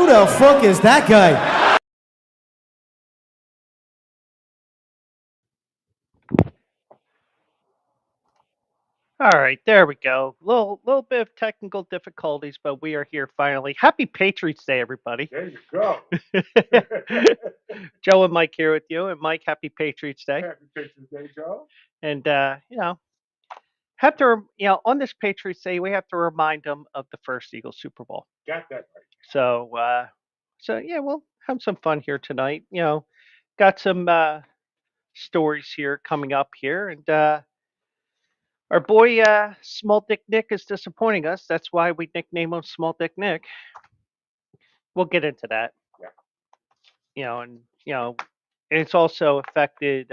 Who the fuck is that guy? All right, there we go. Little bit of technical difficulties, but we are here finally. Happy Patriots Day, everybody. There you go. Joe and Mike here with you, and Mike, happy Patriots Day. Happy Patriots Day, Joe. And have to on this Patriots Day, we have to remind them of the first Eagles Super Bowl. Got that right. So yeah, we'll have some fun here tonight. Got some stories here coming up here, and our boy Small Dick Nick is disappointing us. That's why we nickname him Small Dick Nick. We'll get into that. Yeah. And it's also affected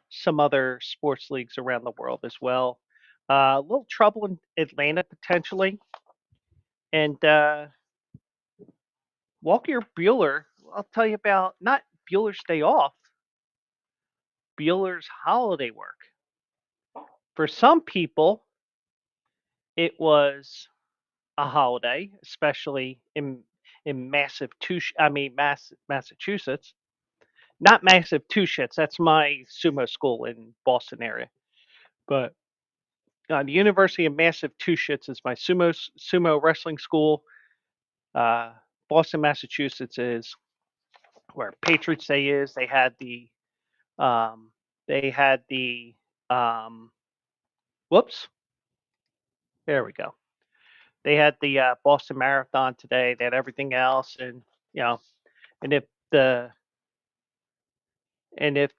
some other sports leagues around the world as well. A little trouble in Atlanta potentially, and Walker Bueller. I'll tell you about not Bueller's Day Off, Bueller's holiday work. For some people, it was a holiday, especially in Massachusetts. Not Massachusetts. That's my sumo school in Boston area. But the University of Massachusetts is my sumo wrestling school. Boston, Massachusetts is where Patriots Day is. Um, they had the whoops. There we go. They had the Boston Marathon today. They had everything else, and and if the and if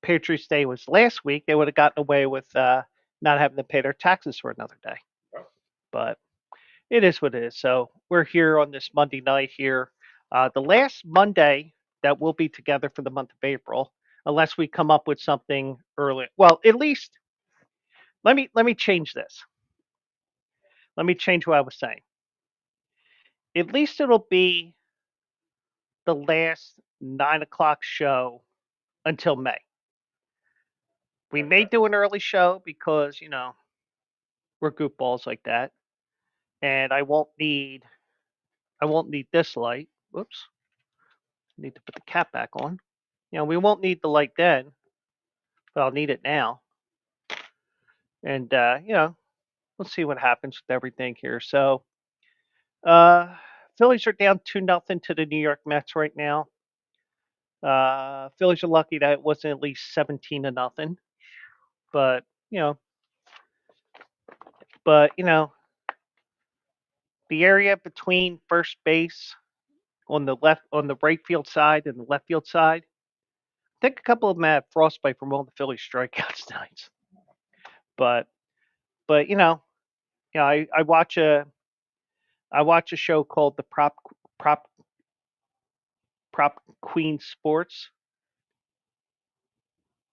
Patriots Day was last week, they would have gotten away with not having to pay their taxes for another day. Oh. But it is what it is. So we're here on this Monday night here, the last Monday that we'll be together for the month of April, unless we come up with something early. Well, at least let me change this. Let me change what I was saying. At least it'll be the last 9 o'clock show until May. We may do an early show because we're goofballs like that, and I won't need this light. Whoops, need to put the cap back on. We won't need the light then, but I'll need it now. And we'll see what happens with everything here. So, Phillies are down 2-0 to the New York Mets right now. Phillies are lucky that it wasn't at least 17-0, but but the area between first base on the right field side and the left field side. I think a couple of them had frostbite from all the Phillies strikeouts tonight. But I watch a show called the Prop Queen Sports,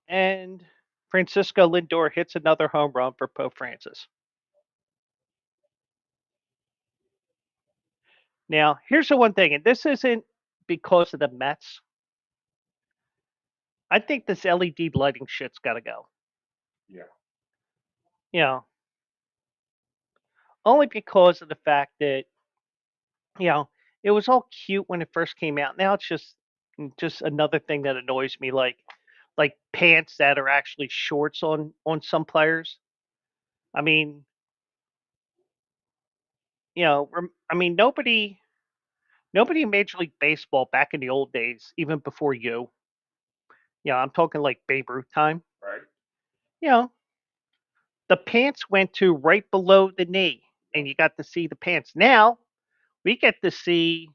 and Francisco Lindor hits another home run for Pope Francis. Now, here's the one thing, and this isn't because of the Mets. I think this LED lighting shit's got to go. Yeah. Only because of the fact that it was all cute when it first came out. Now it's just another thing that annoys me, like pants that are actually shorts on some players. I mean, nobody in Major League Baseball back in the old days, even before you. I'm talking like Babe Ruth time. Right. The pants went to right below the knee, and you got to see the pants. Now we get to see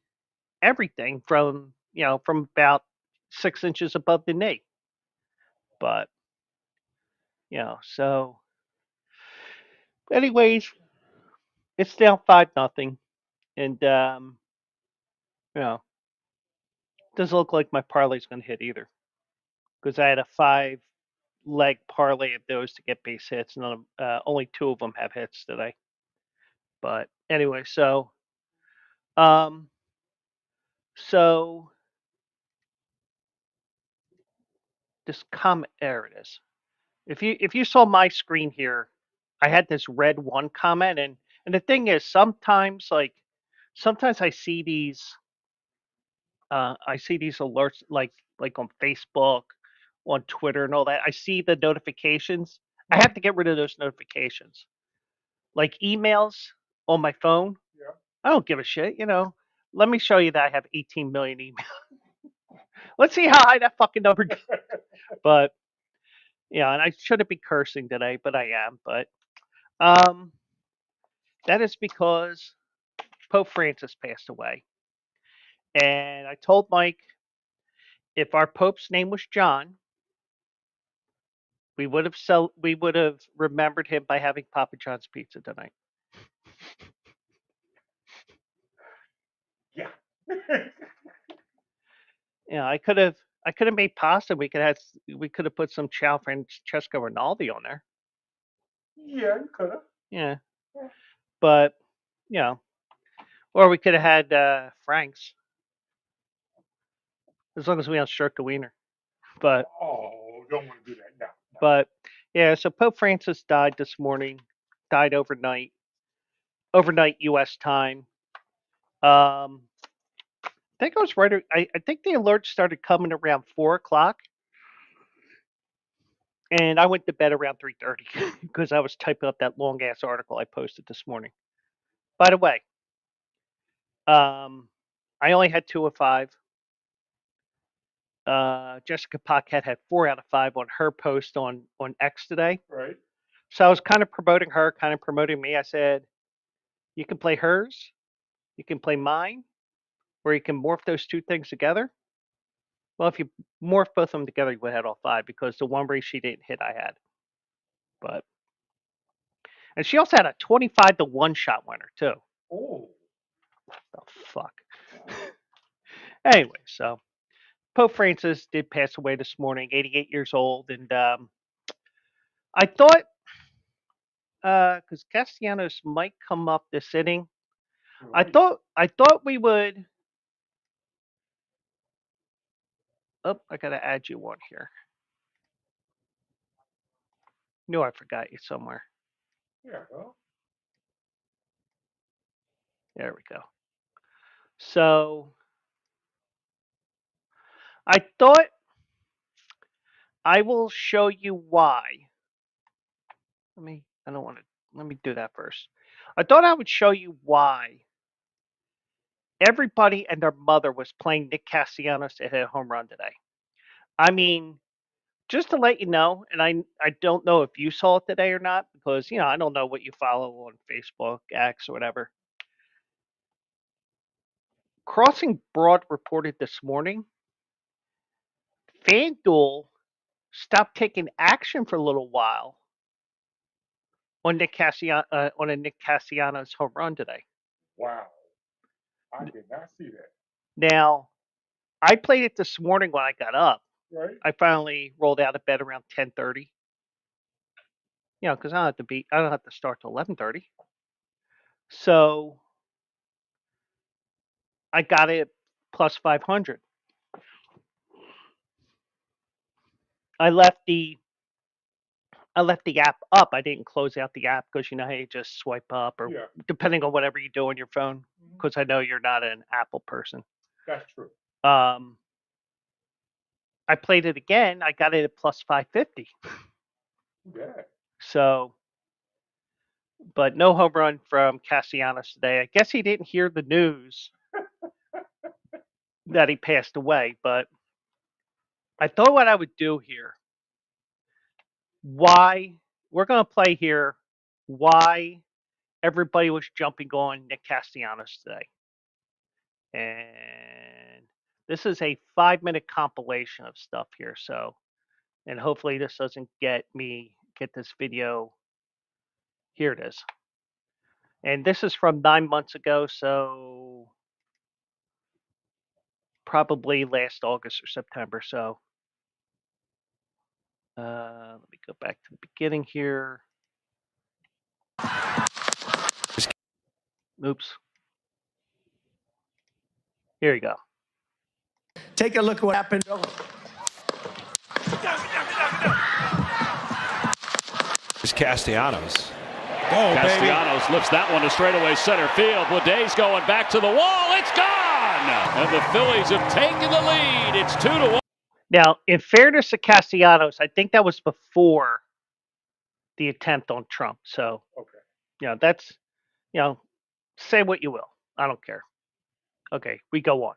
everything from about 6 inches above the knee. But so anyways, it's down 5-0, and doesn't look like my parlay's going to hit either, because I had a 5-leg parlay of those to get base hits, and only 2 of them have hits today. But anyway, so this comment, there it is. If you saw my screen here, I had this red 1 comment, and the thing is, sometimes like sometimes I see these alerts like on Facebook, on Twitter, and all that. I see the notifications. I have to get rid of those notifications. Like emails on my phone, Yeah. I don't give a shit. Let me show you that I have 18 million emails. Let's see how high that fucking number goes. But yeah, and I shouldn't be cursing today, but I am. But um, that is because Pope Francis passed away, and I told Mike if our Pope's name was John, we would have remembered him by having Papa John's pizza tonight. Yeah. Yeah, I could have made pasta. We could have put some Ciao Francesco Rinaldi on there. Yeah, you could have. Yeah, Yeah. but or we could have had Frank's, as long as we don't stroke the wiener. But Oh, don't want to do that. No. but yeah, so Pope Francis died this morning, died overnight U.S. time. I think I was right. I think the alert started coming around 4 o'clock, and I went to bed around 3:30 because I was typing up that long ass article I posted this morning. By the way, I only had 2 of 5. Jessica Paquette had 4 out of 5 on her post on X today. Right. So I was kind of promoting her, kind of promoting me. I said, you can play hers, you can play mine, or you can morph those two things together. Well, if you morph both of them together, you would have had all 5 because the one race she didn't hit, I had. And she also had a 25 to 1 shot winner too. Oh. The fuck. Anyway, so Pope Francis did pass away this morning, 88 years old, and I thought because Castellanos might come up this inning, Right. I thought we would. Oh, I gotta add you on here. Knew I forgot you somewhere. Yeah. Well. There we go. So I thought I will show you why. I don't want to. Let me do that first. I thought I would show you why everybody and their mother was playing Nick Castellanos to hit a home run today. I mean, just to let you know, and I don't know if you saw it today or not, because I don't know what you follow on Facebook, X, or whatever. Crossing Broad reported this morning, FanDuel stopped taking action for a little while on on a Nick Castellanos home run today. Wow. I did not see that. Now, I played it this morning when I got up. Right. I finally rolled out of bed around 10:30. Because I don't have to start till 11:30. So I got it plus 500. I left the app up. I didn't close out the app because how you just swipe up or depending on whatever you do on your phone. Because I know you're not an Apple person. That's true. I played it again. I got it at plus 550. Yeah. So, but no home run from Castellanos today. I guess he didn't hear the news that he passed away. But I thought what I would do here. Why we're going to play here? Why everybody was jumping on Nick Castellanos today? And this is a 5-minute compilation of stuff here. So, and hopefully this doesn't get this video. Here it is. And this is from 9 months ago. So probably last August or September. So let me go back to the beginning here. Oops. Here you go. Take a look at what happened. Castellanos. go, baby. Castellanos lifts that one to straightaway center field. Blede's going back to the wall. It's gone! And the Phillies have taken the lead. It's 2-1. Now, in fairness to Castellanos, I think that was before the attempt on Trump. So, Okay. that's, say what you will. I don't care. Okay, we go on.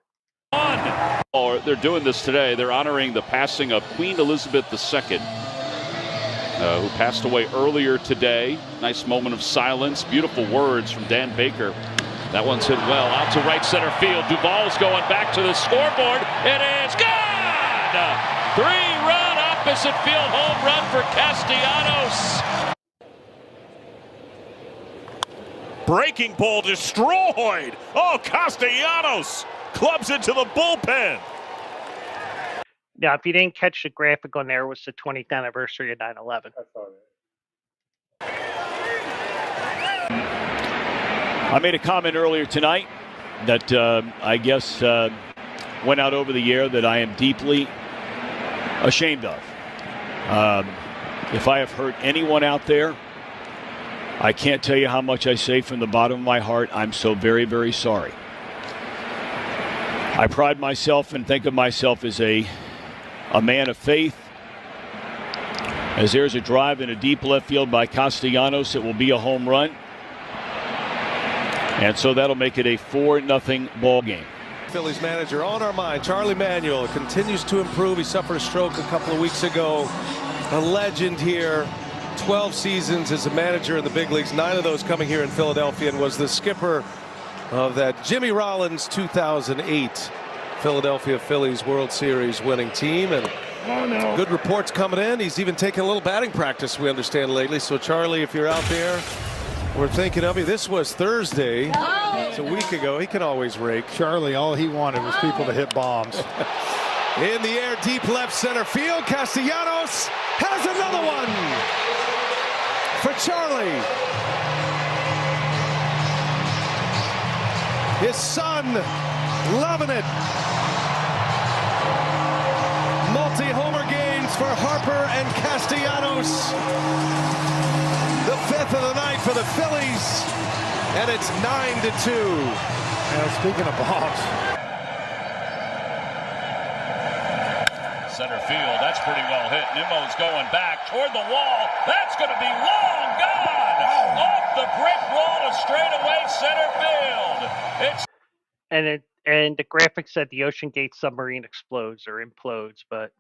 Oh, they're doing this today. They're honoring the passing of Queen Elizabeth II, who passed away earlier today. Nice moment of silence. Beautiful words from Dan Baker. That one's hit well out to right center field. Duvall's going back to the scoreboard. It is gone! 3-run opposite field home run for Castellanos. Breaking ball destroyed. Oh, Castellanos clubs into the bullpen. Now, if you didn't catch the graphic on there, it was the 20th anniversary of 9/11. I saw that. I made a comment earlier tonight that I guess went out over the air that I am deeply ashamed of. If I have hurt anyone out there, I can't tell you how much I say from the bottom of my heart. I'm so very, very sorry. I pride myself and think of myself as a man of faith. As there's a drive in a deep left field by Castellanos, it will be a home run. And so that'll make it a 4-0 ball game. Phillies manager on our mind, Charlie Manuel, continues to improve. He suffered a stroke a couple of weeks ago. A legend here. 12 seasons as a manager in the big leagues, 9 of those coming here in Philadelphia, and was the skipper of that Jimmy Rollins 2008 Philadelphia Phillies World Series winning team. And good reports coming in. He's even taking a little batting practice, we understand, lately. So Charlie, if you're out there, we're thinking of you. This was Thursday. It's a week ago. He can always rake. Charlie, all he wanted was people to hit bombs. In the air, deep left center field. Castellanos has another one for Charlie. His son loving it. Multi-homer games for Harper and Castellanos. The 5th of the night for the Phillies, and it's 9-2. Speaking of bombs. Center field, that's pretty well hit. Nimmo's going back toward the wall. That's going to be long gone. Off the brick wall to straightaway center field. It's And the graphic said the Ocean Gate submarine explodes or implodes, but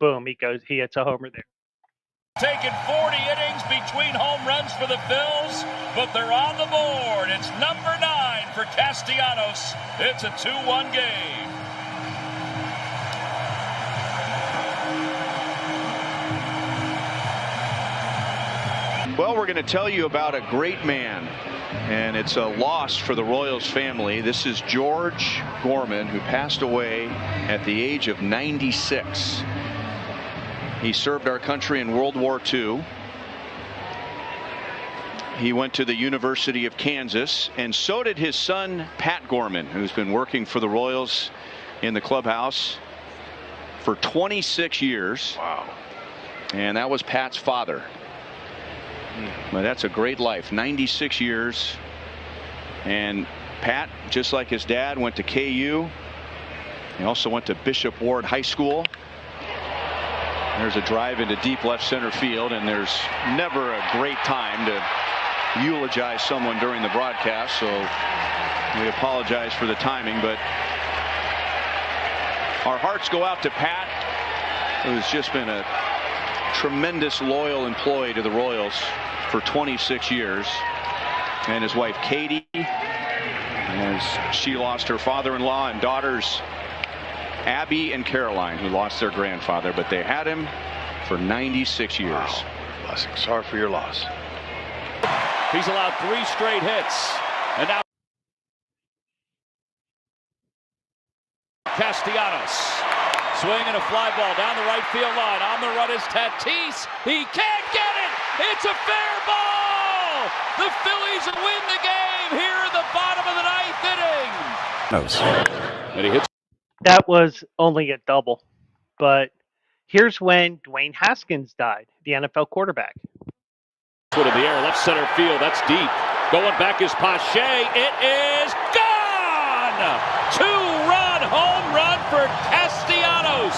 boom, he hits a homer there. taken 40 innings between home runs for the Phils, but they're on the board. It's number 9 for Castellanos. It's a 2-1 game. Well, we're going to tell you about a great man, and it's a loss for the Royals family. This is George Gorman, who passed away at the age of 96. He served our country in World War II. He went to the University of Kansas, and so did his son, Pat Gorman, who's been working for the Royals in the clubhouse for 26 years. Wow. And that was Pat's father. But that's a great life, 96 years. And Pat, just like his dad, went to KU. He also went to Bishop Ward High School. There's a drive into deep left center field, and there's never a great time to eulogize someone during the broadcast, so we apologize for the timing, but our hearts go out to Pat, who's just been a tremendous loyal employee to the Royals for 26 years, and his wife Katie, as she lost her father-in-law, and daughters Abby and Caroline, who lost their grandfather, but they had him for 96 years. Wow. Blessing. Sorry for your loss. He's allowed 3 straight hits, and now Castellanos swinging a fly ball down the right field line. On the run is Tatis. He can't get it. It's a fair ball. The Phillies win the game here in the bottom of the 9th inning. And he hits. That was only a double, but here's when Dwayne Haskins died, the NFL quarterback. Foot in the air, left center field. That's deep. Going back is Pache. It is gone! 2-run home run for Castellanos.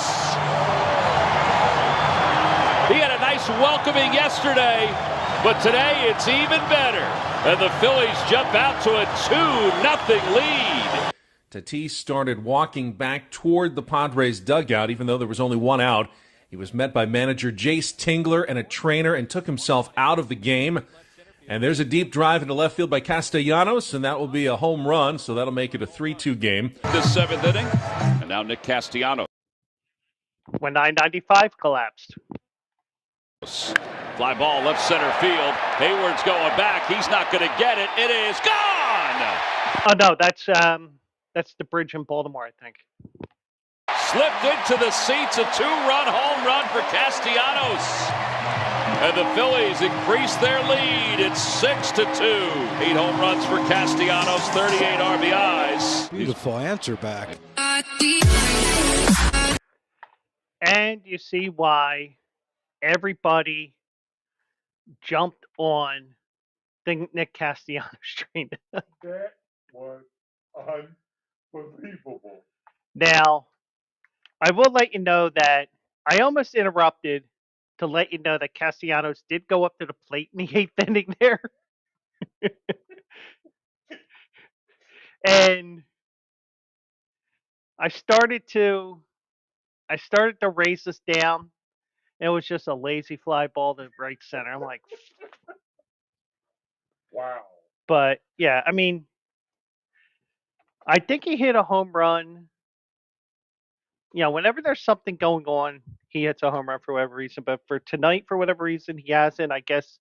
He had a nice welcoming yesterday, but today it's even better. And the Phillies jump out to a 2-0 lead. Tatis started walking back toward the Padres dugout, even though there was only one out. He was met by manager Jace Tingler and a trainer and took himself out of the game. And there's a deep drive into left field by Castellanos, and that will be a home run, so that'll make it a 3-2 game. The 7th inning, and now Nick Castellanos. When 995 collapsed. Fly ball left center field. Hayward's going back. He's not going to get it. It is gone! Oh, no, that's the bridge in Baltimore, I think. Slipped into the seats, a 2-run home run for Castellanos. And the Phillies increase their lead. It's 6-2. 8 home runs for Castellanos, 38 RBIs. Beautiful answer back. And you see why everybody jumped on the Nick Castellanos train. That was unbelievable. Now, I will let you know that I almost interrupted to let you know that Castellanos did go up to the plate in the 8th inning there. And I started to raise this down. It was just a lazy fly ball to right center. I'm like, Wow. but yeah, I mean, I think he hit a home run. You know, whenever there's something going on, he hits a home run for whatever reason. But for tonight, for whatever reason, he hasn't. I guess,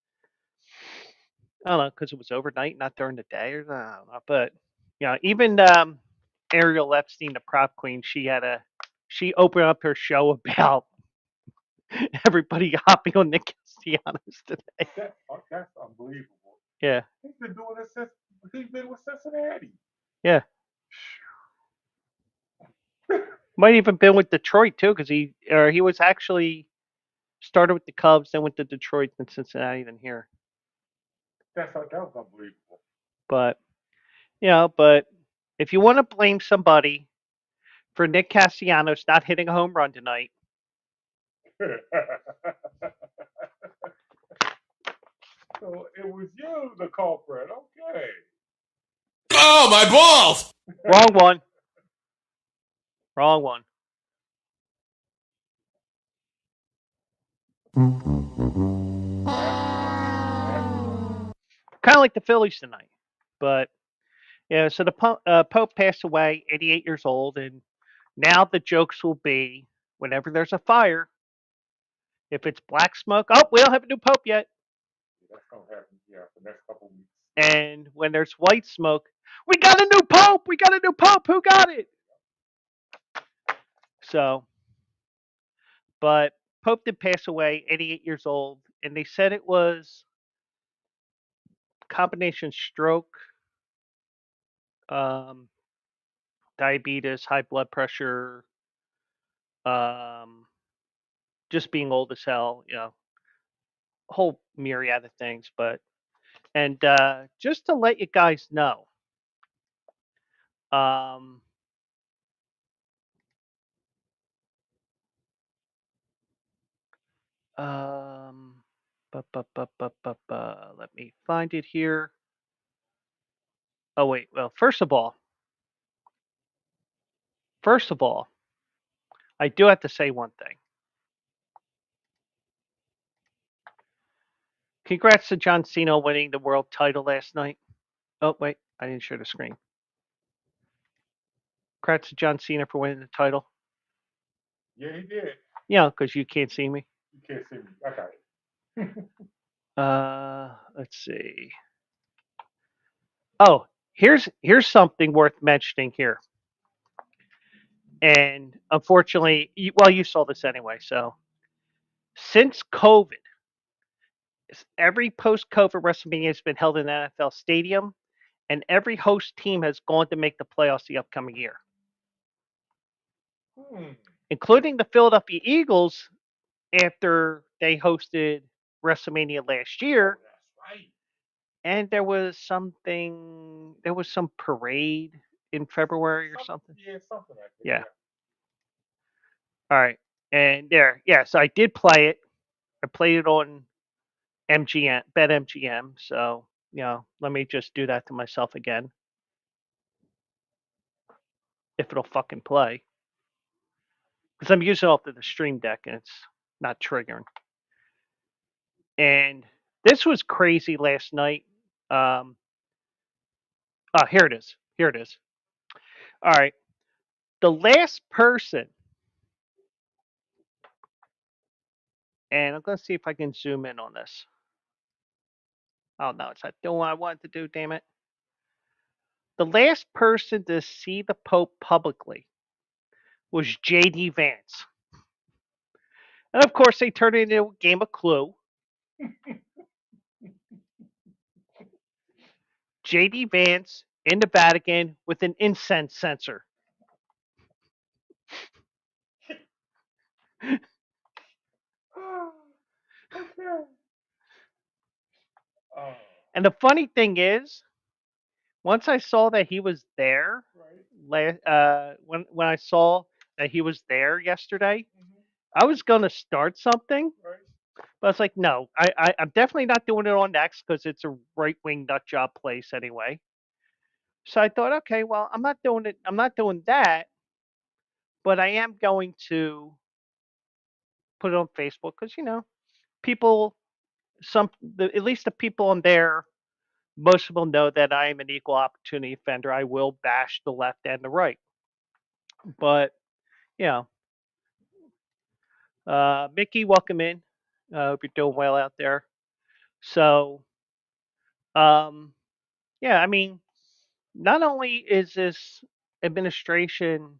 I don't know, because it was overnight, not during the day, or I don't know. But yeah, even Ariel Epstein, the prop queen, she opened up her show about everybody hopping on Nick Castellanos today. That's unbelievable. Yeah. He's been doing this since he's been with Cincinnati. Yeah. Might even been with Detroit too, because he was actually started with the Cubs, then went to Detroit, then Cincinnati, then here. That was unbelievable. But but if you want to blame somebody for Nick Castellanos not hitting a home run tonight, So it was you, the culprit. Okay. Oh, my balls! wrong one. Wrong one. Kind of like the Phillies tonight. But yeah, so the Pope passed away, 88 years old, and now the jokes will be whenever there's a fire, if it's black smoke, oh, we don't have a new Pope yet. That's going to happen, the next couple of weeks. And when there's white smoke, we got a new Pope! We got a new Pope! Who got it? So, but Pope did pass away, 88 years old, and they said it was combination stroke, diabetes, high blood pressure, just being old as hell, a whole myriad of things. But and just to let you guys know, let me find it here. Oh wait, well, first of all, I do have to say one thing. Congrats to John Cena winning the world title last night. Oh wait, I didn't share the screen. Congrats to John Cena for winning the title. Yeah, he did. Yeah, because you can't see me. You can't see me. I got it. Let's see. Oh, here's something worth mentioning here. And unfortunately, you saw this anyway. So, since COVID, every post-COVID WrestleMania has been held in an NFL stadium, and every host team has gone to make the playoffs the upcoming year, including the Philadelphia Eagles after they hosted WrestleMania last year. And there was some parade in February or something. Yeah, something like that. Yeah. All right. And so I did play it. I played it on MGM, BetMGM. So, let me just do that to myself again. If it'll fucking play. Because I'm using off of the Stream Deck and it's not triggering. And this was crazy last night. Here it is. All right. The last person, and I'm going to see if I can zoom in on this. Oh, no, it's not doing what I wanted to do, damn it. The last person to see the Pope publicly was J.D. Vance. And of course, they turned it into a game of Clue. J.D. Vance in the Vatican with an incense censer. Okay. And the funny thing is, once I saw that he was there, when I saw that he was there yesterday, I was gonna start something, but I was like, no, I'm definitely not doing it on X because it's a right wing nut job place anyway. So I thought, okay, well, I'm not doing it. I'm not doing that, but I am going to put it on Facebook because people, at least the people on there, most people know that I am an equal opportunity offender. I will bash the left and the right, but Mickey, welcome in. Hope you're doing well out there. So, I mean, not only is this administration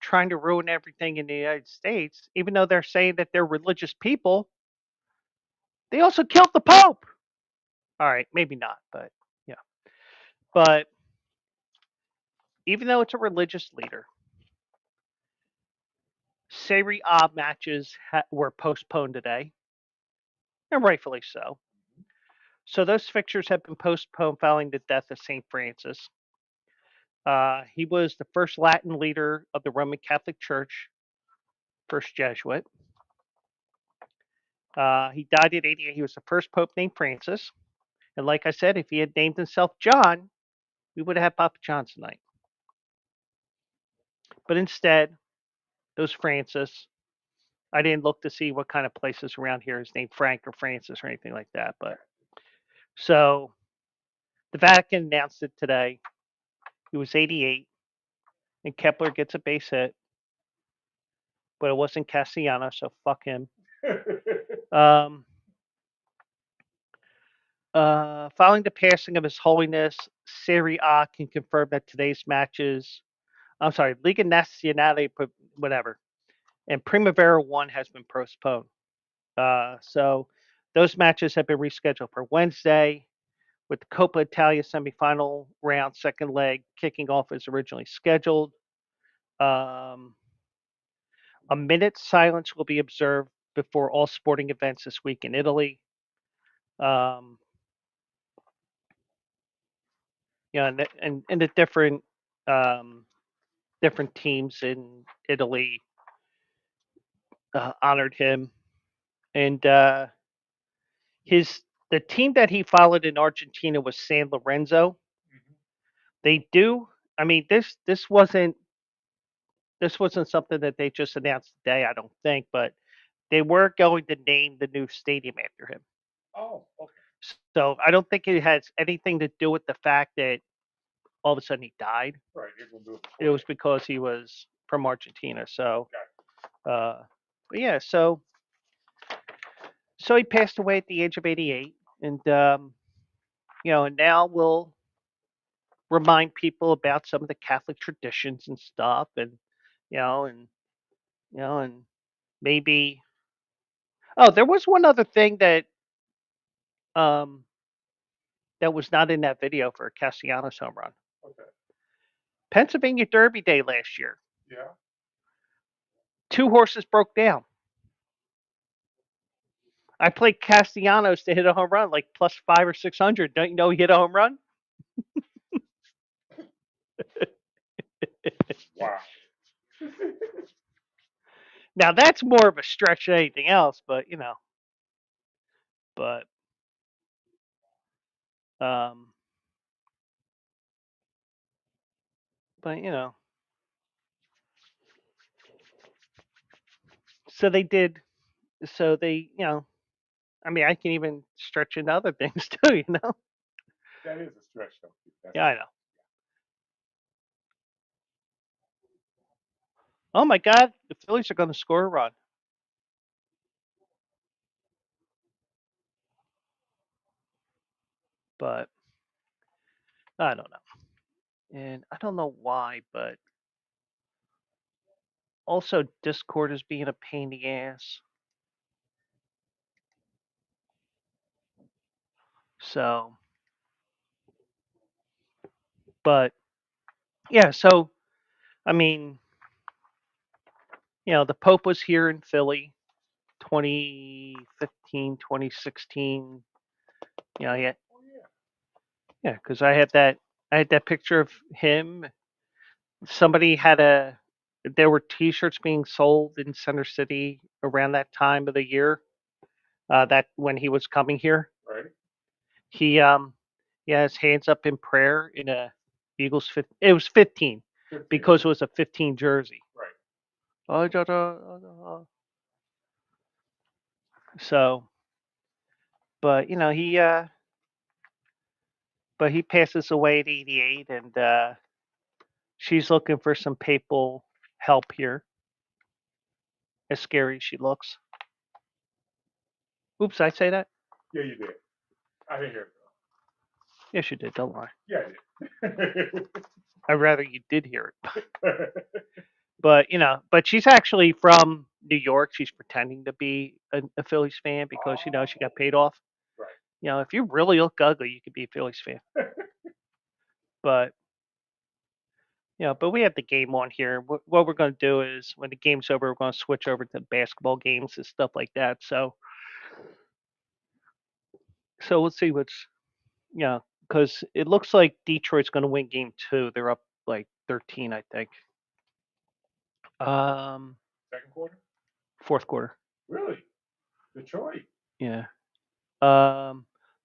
trying to ruin everything in the United States, even though they're saying that they're religious people, they also killed the Pope. All right, maybe not, but yeah. But even though it's a religious leader, Serie A matches were postponed today, and rightfully so. So those fixtures have been postponed following the death of St. Francis. He was the first Latin leader of the Roman Catholic Church, first Jesuit. He died at 88. He was the first pope named Francis. And like I said, if he had named himself John, we would have had Papa John tonight. But instead, it was Francis. I didn't look to see what kind of places around here is named Frank or Francis or anything like that. But so the Vatican announced it today. He was 88, and Kepler gets a base hit, but it wasn't Castellano, so fuck him. Following the passing of His Holiness, Serie A can confirm that today's matches, Liga Nazionale, whatever, and Primavera 1 has been postponed. So those matches have been rescheduled for Wednesday, with the Coppa Italia semifinal round, second leg, kicking off as originally scheduled. A minute's silence will be observed before all sporting events this week in Italy. And the different different teams in Italy honored him, and the team that he followed in Argentina was San Lorenzo. They do. I mean, this wasn't something that they just announced today. I don't think, but they were going to name the new stadium after him. Oh, okay. So I don't think it has anything to do with the fact that all of a sudden he died. Right. It was because he was from Argentina. So, but yeah, so he passed away at the age of 88, and and now we'll remind people about some of the Catholic traditions and stuff, and and maybe. Oh, there was one other thing that that was not in that video for Castellanos home run. Okay. Pennsylvania Derby Day last year. Yeah. 2 horses broke down. I played Castellanos to hit a home run, like plus 500 or 600. Don't you know he hit a home run? Wow. Now that's more of a stretch than anything else, but but um, but so they did. So they, I mean, I can even stretch into other things too. That is a stretch, though. Yeah, I know. Oh my God, the Phillies are going to score a run. But I don't know. And I don't know why, but also Discord is being a pain in the ass. So, but yeah, so I mean, the Pope was here in Philly 2015, 2016. Yeah, yeah, because I had that picture of him. Somebody there were T-shirts being sold in Center City around that time of the year. That when he was coming here, Right. he his hands up in prayer in a Eagles. It was 15 because it was a 15 jersey. Right. So, but he passes away at 88, and she's looking for some papal help here. As scary as she looks. Oops, I say that? Yeah, you did. I didn't hear it. Yes, you did. Don't lie. Yeah, I did. I'd rather you did hear it. But she's actually from New York. She's pretending to be a Phillies fan because she got paid off. Right. If you really look ugly, you could be a Phillies fan. But but we have the game on here. What we're going to do is when the game's over, we're going to switch over to basketball games and stuff like that. So let's see what's because it looks like Detroit's going to win game 2. They're up like 13, I think. Second quarter? Fourth quarter. Really? Detroit? Yeah. The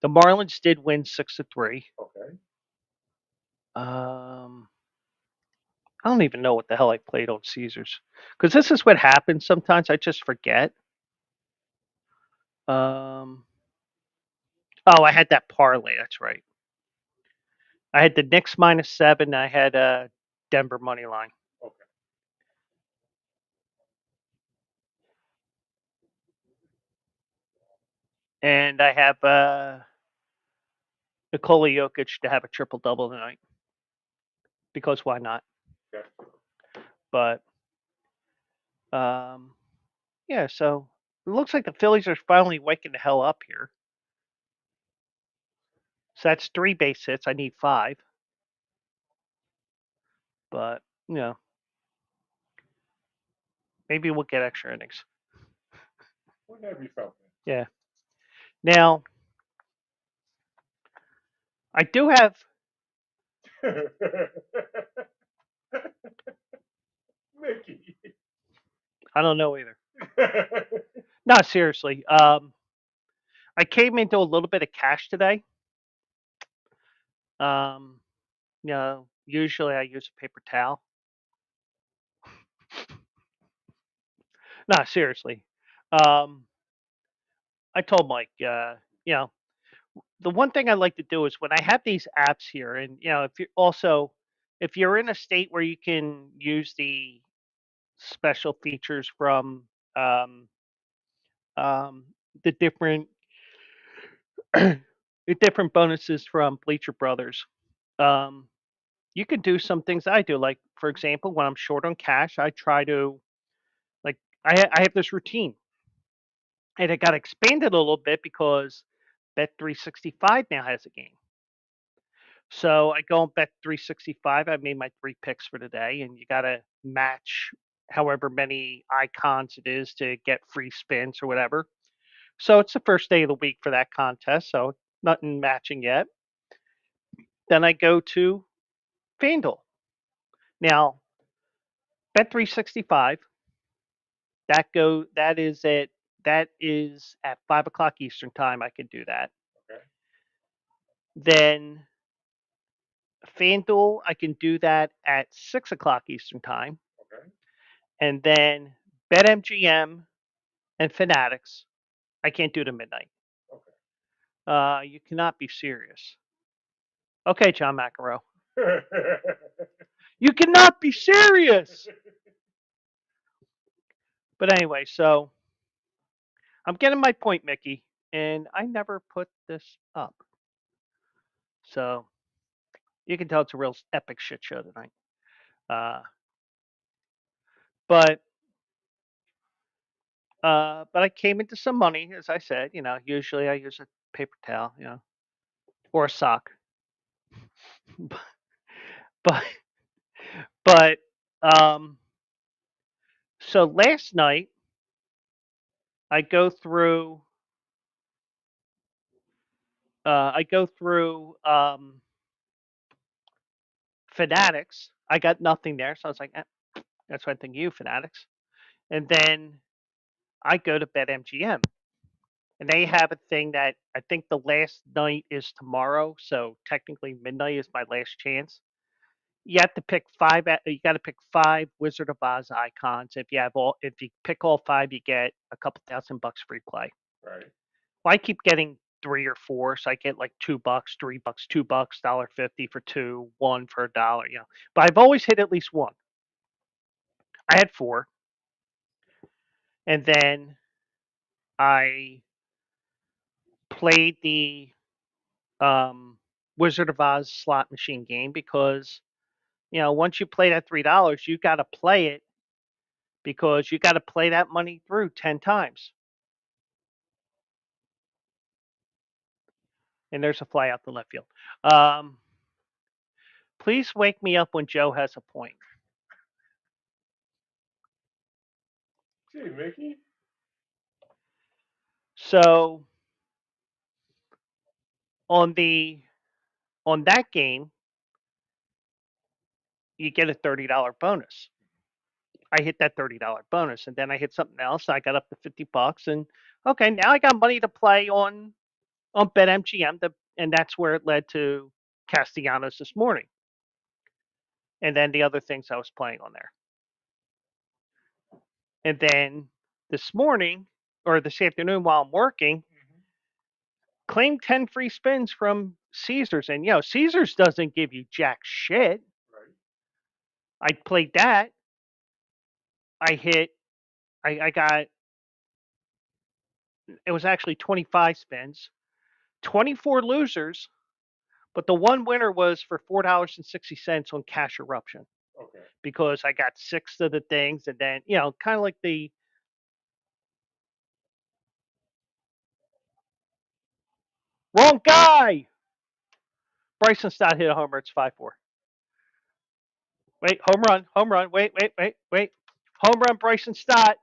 Marlins did win 6-3. Okay. I don't even know what the hell I played on Caesars because this is what happens sometimes. I just forget. Oh, I had that parlay. That's right. I had the Knicks -7. I had Denver money line. Okay. And I have Nikola Jokic to have a triple double tonight because why not? Okay. But yeah, so it looks like the Phillies are finally waking the hell up here. So that's 3 base hits. I need 5. But maybe we'll get extra innings. Wouldn't that be something? Yeah. Now, I do have. Mickey. I don't know either. No, seriously. I came into a little bit of cash today. Usually I use a paper towel. No, seriously. I told Mike, the one thing I like to do is when I have these apps here, and if you're in a state where you can use the special features from um, the different the different bonuses from Bleacher Brothers, you could do some things I do. Like for example, when I'm short on cash, I try to like I have this routine, and it got expanded a little bit because Bet365 now has a game. So I go on Bet365. I made my 3 picks for today, and you got to match however many icons it is to get free spins or whatever. So it's the first day of the week for that contest, so nothing matching yet. Then I go to FanDuel. Now, Bet365, that is at 5 o'clock Eastern time. I can do that. Okay. Then FanDuel, I can do that at 6 o'clock Eastern time. Okay. And then BetMGM and Fanatics, I can't do to midnight. Okay. You cannot be serious. Okay, John McEnroe. You cannot be serious. But anyway, so I'm getting my point, Mickey, and I never put this up. So you can tell it's a real epic shit show tonight. But I came into some money, as I said. Usually I use a paper towel, or a sock. But but so last night I go through Fanatics. I got nothing there, so I was like, that's why I think you Fanatics. And then I go to BetMGM, and they have a thing that I think the last night is tomorrow, so technically midnight is my last chance. You have to pick five. You got to pick 5 Wizard of Oz icons. If you pick all 5, you get a couple $1,000 free play. Right. Well, I keep getting 3 or 4, so I get like $2, $3, $2, $1.50 for 2, 1 for $1. But I've always hit at least 1. I had 4, and then I played the Wizard of Oz slot machine game because once you play that $3, you got to play it because you got to play that money through 10 times. And there's a fly out the left field. Please wake me up when Joe has a point. Gee, Mickey. So on that game, you get a $30 bonus. I hit that $30 bonus, and then I hit something else. I got up to $50, and okay, now I got money to play on BetMGM, and that's where it led to Castellanos this morning, and then the other things I was playing on there. And then this morning or this afternoon while I'm working, claim 10 free spins from Caesars, and Caesars doesn't give you jack shit. Right. I played that. I got, it was actually 25 spins, 24 losers, but the one winner was for $4.60 on Cash Eruption. Okay. Because I got 6 of the things, and then, kind of like the wrong guy. Bryson Stott hit a homer. It's 5-4. Wait, home run. Wait. Home run, Bryson Stott.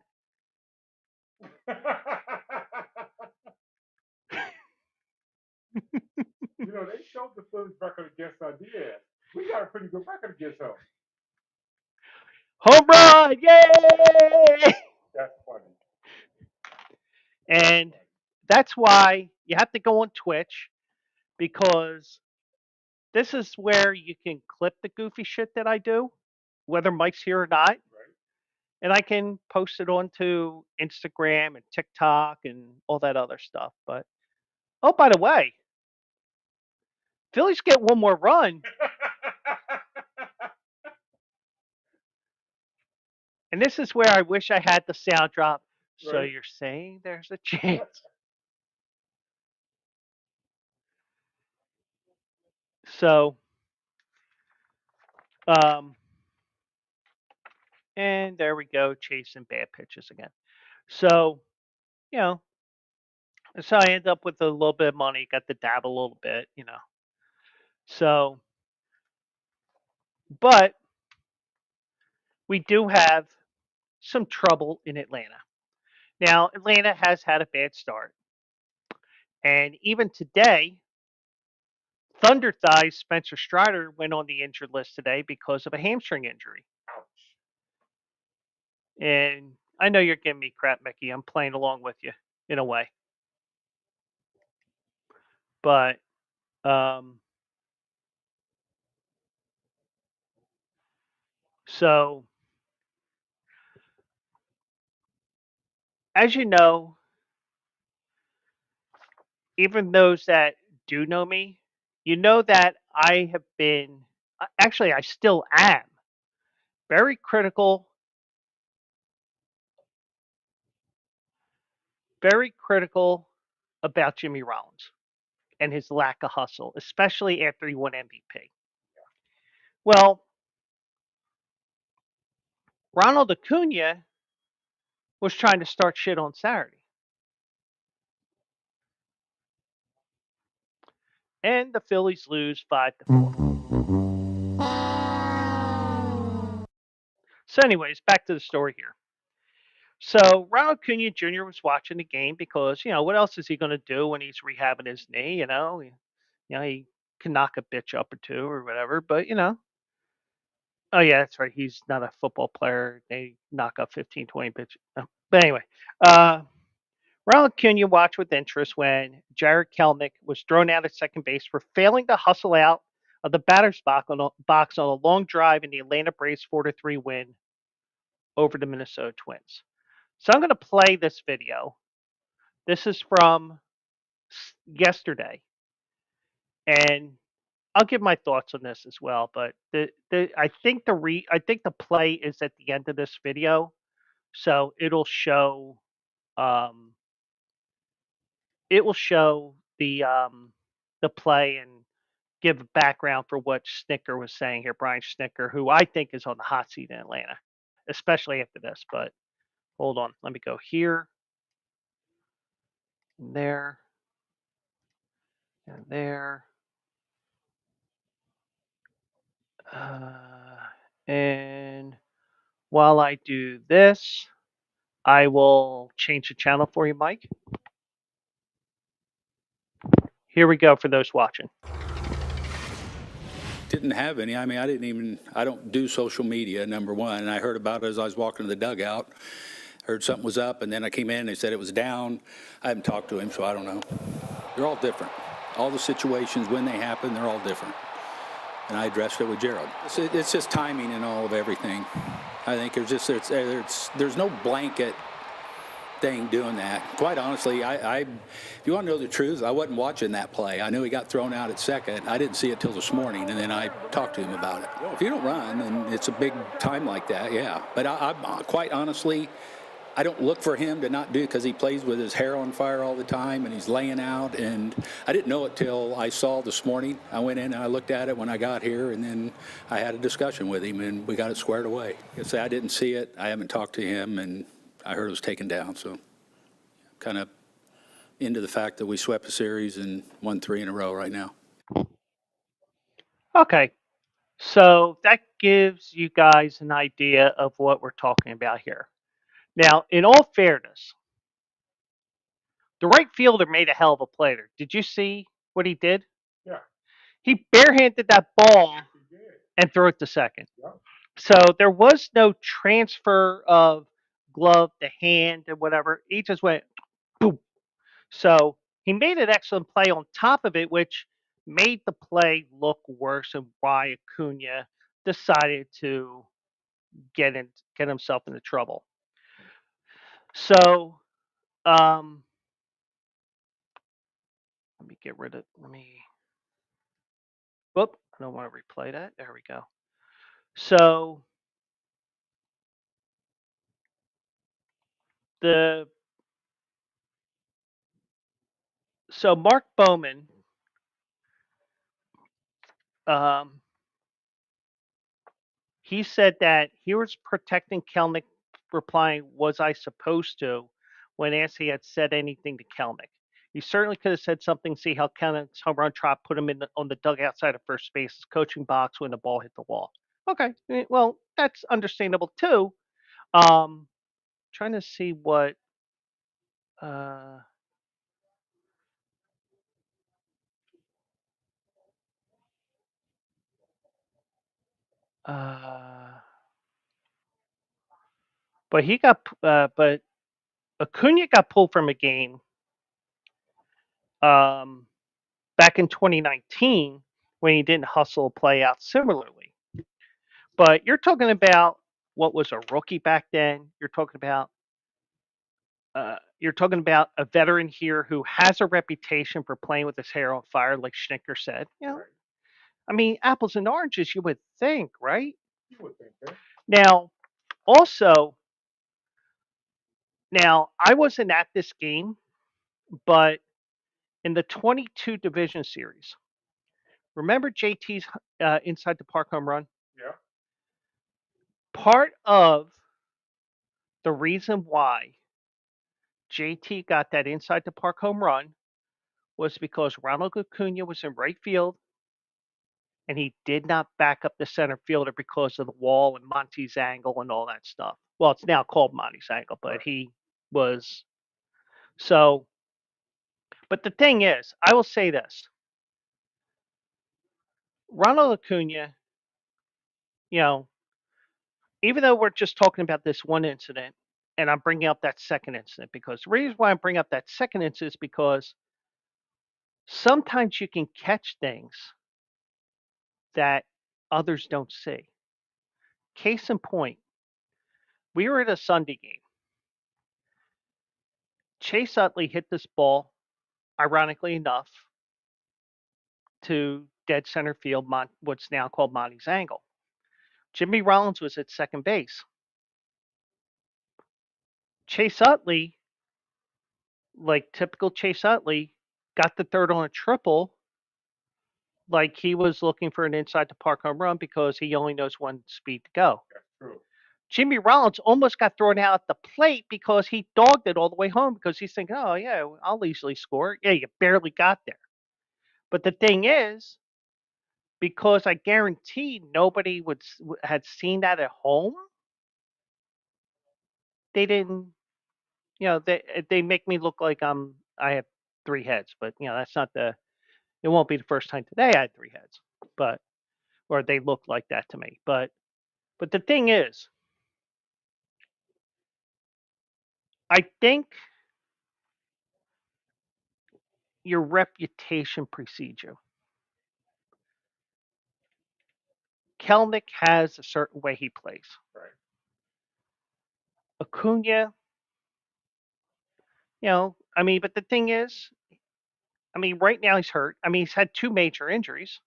They showed the Phillies record against our Diaz. We got a pretty good record against them. Home run! Yay! That's funny. And that's why you have to go on Twitch, because this is where you can clip the goofy shit that I do, whether Mike's here or not. Right. And I can post it onto Instagram and TikTok and all that other stuff. But, oh, by the way, Phillies get one more run. And this is where I wish I had the sound drop. So Right. you're saying there's a chance. So, and there we go, chasing bad pitches again. So, so I end up with a little bit of money, got to dab a little bit, So, but we do have some trouble in Atlanta. Now, Atlanta has had a bad start. And even today, Thunder Thighs Spencer Strider went on the injured list today because of a hamstring injury. And I know you're giving me crap, Mickey. I'm playing along with you in a way. But so as you know, even those that do know me, you know that I have been, actually, I still am very critical about Jimmy Rollins and his lack of hustle, especially after he won MVP. Well, Ronald Acuna was trying to start shit on Saturday. And the Phillies lose 5-4. So, anyways, back to the story here. So Ronald Acuna Jr. was watching the game because, what else is he going to do when he's rehabbing his knee? He can knock a bitch up or two or whatever. But oh yeah, that's right. He's not a football player. They knock up 15, 20 bitches. But anyway, Ronald Acuna watched with interest when Jared Kelenic was thrown out at second base for failing to hustle out of the batter's box on a long drive in the Atlanta Braves 4-3 win over the Minnesota Twins. So I'm going to play this video. This is from yesterday, and I'll give my thoughts on this as well. But I think the play is at the end of this video, so it'll show the play and give a background for what Snicker was saying here. Brian Snicker, who I think is on the hot seat in Atlanta, especially after this. But hold on, let me go here, and there, and there. And while I do this, I will change the channel for you, Mike. Here we go for those watching. Didn't have any. I mean, I don't do social media, number one. And I heard about it as I was walking to the dugout. Heard something was up, and then I came in and they said it was down. I haven't talked to him, so I don't know. They're all different. All the situations, when they happen, they're all different. And I addressed it with Gerald. It's just timing and all of everything. I think there's no blanket thing doing that. Quite honestly, if you want to know the truth, I wasn't watching that play. I knew he got thrown out at second. I didn't see it till this morning, and then I talked to him about it. If you don't run, and it's a big time like that, yeah. But I'm quite honestly, I don't look for him to not do, because he plays with his hair on fire all the time and he's laying out, and I didn't know it till I saw this morning. I went in and I looked at it when I got here, and then I had a discussion with him and we got it squared away. I didn't see it. I haven't talked to him, and I heard it was taken down, so kind of into the fact that we swept a series and won 3 in a row right now. Okay, so that gives you guys an idea of what we're talking about here. Now, in all fairness, the right fielder made a hell of a play there. Did you see what he did? Yeah. He barehanded that ball and threw it to second. Yeah. So there was no transfer of glove to hand and whatever. He just went boom. So he made an excellent play on top of it, which made the play look worse, and why Acuna decided to get himself into trouble. So let me get rid of whoop, I don't want to replay that. There we go. So Mark Bowman, he said that he was protecting Kelenic, replying, "Was I supposed to?" when asked he had said anything to Kelenic. He certainly could have said something. See how Kelnic's home run trot put him on the dugout side of first base's coaching box when the ball hit the wall. Okay, well, that's understandable too. Trying to see what. But but Acuna got pulled from a game back in 2019 when he didn't hustle a play out similarly. But you're talking about what was a rookie back then. You're talking about a veteran here who has a reputation for playing with his hair on fire, like Schnicker said. I mean, apples and oranges, you would think, right? You would think that. Now, also, I wasn't at this game, but in the 22 division series, remember JT's inside the park home run? Yeah. Part of the reason why JT got that inside the park home run was because Ronald Acuna was in right field and he did not back up the center fielder because of the wall and Monty's angle and all that stuff. Well, it's now called Monty's angle, but he was so. But the thing is, I will say this: Ronald Acuna, even though we're just talking about this one incident, and I'm bringing up that second incident because the reason why I'm bringing up that second incident is because sometimes you can catch things that others don't see. Case in point, we were at a Sunday game. Chase Utley hit this ball, ironically enough, to dead center field, what's now called Monty's angle. Jimmy Rollins was at second base. Chase Utley, like typical Chase Utley, got the third on a triple, like he was looking for an inside the park home run because he only knows one speed to go. That's true. Jimmy Rollins almost got thrown out at the plate because he dogged it all the way home because he's thinking, oh, yeah, I'll easily score. Yeah, you barely got there. But the thing is, because I guarantee nobody had seen that at home, they didn't, they make me look like I have three heads. But, that's not it won't be the first time today I had three heads. Or they look like that to me. But the thing is, I think your reputation precedes you. Kelnick has a certain way he plays. Right. Acuna, but the thing is, right now he's hurt. He's had two major injuries.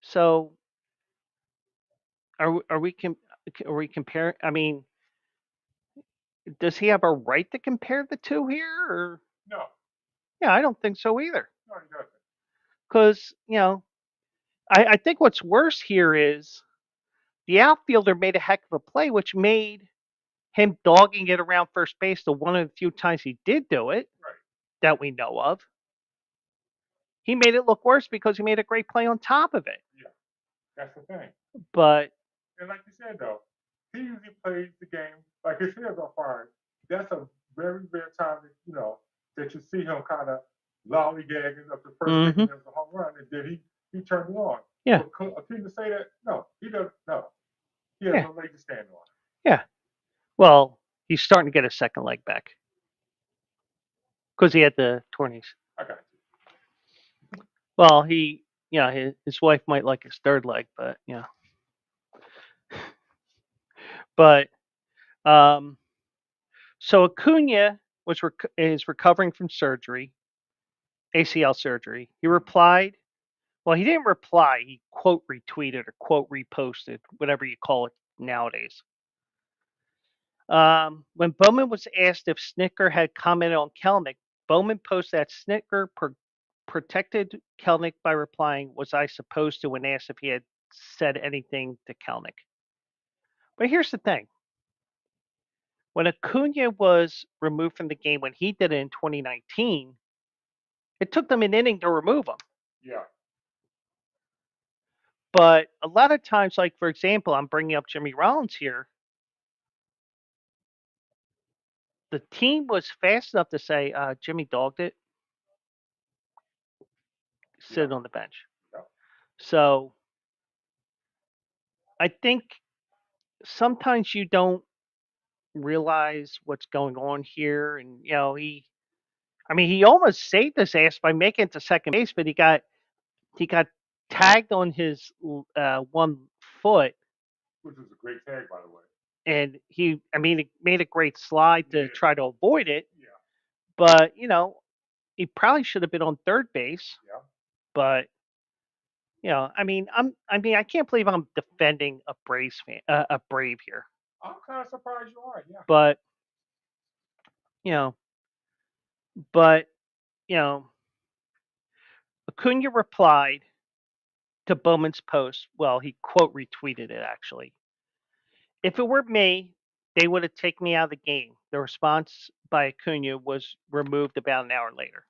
So, are we comparing? Does he have a right to compare the two here? Or No. Yeah, I don't think so either. No, he doesn't. Because I think what's worse here is the outfielder made a heck of a play, which made him dogging it around first base the one of the few times he did do it that we know of. He made it look worse because he made a great play on top of it. Yeah, that's the thing. But and like you said though, he usually plays the game like his hair's on fire. That's a very rare time that you see him kind of lollygagging up the first base and there's a home run, and then he turned it on. Yeah. But Acuna say that? No, he doesn't. No, he has no leg to stand on. Yeah. Well, he's starting to get a second leg back because he had the torn. I got you. Well, his wife might like his third leg, but But so Acuna is recovering from surgery, ACL surgery. He replied. Well, he didn't reply. He quote retweeted or quote reposted, whatever you call it nowadays. When Bowman was asked if Snitker had commented on Kelnick, Bowman posted that Snitker protected Kelnick by replying, "Was I supposed to?" when asked if he had said anything to Kelnick. But here's the thing. When Acuna was removed from the game when he did it in 2019, it took them an inning to remove him. Yeah. But a lot of times, like, for example, I'm bringing up Jimmy Rollins here. The team was fast enough to say, Jimmy dogged it. Sit on the bench. Yeah. So, I think sometimes you don't realize what's going on here, and he almost saved his ass by making it to second base, but he got tagged on his one foot, which is a great tag, by the way. and he made a great slide to try to avoid it, Yeah. but he probably should have been on third base. Yeah. But I can't believe I'm defending a Braves fan, a Brave here. I'm kind of surprised you are. Yeah. But you know, but you know, Acuna replied to Bowman's post. Well, he quote retweeted it actually. If it were me, they would have taken me out of the game. The response by Acuna was removed about an hour later.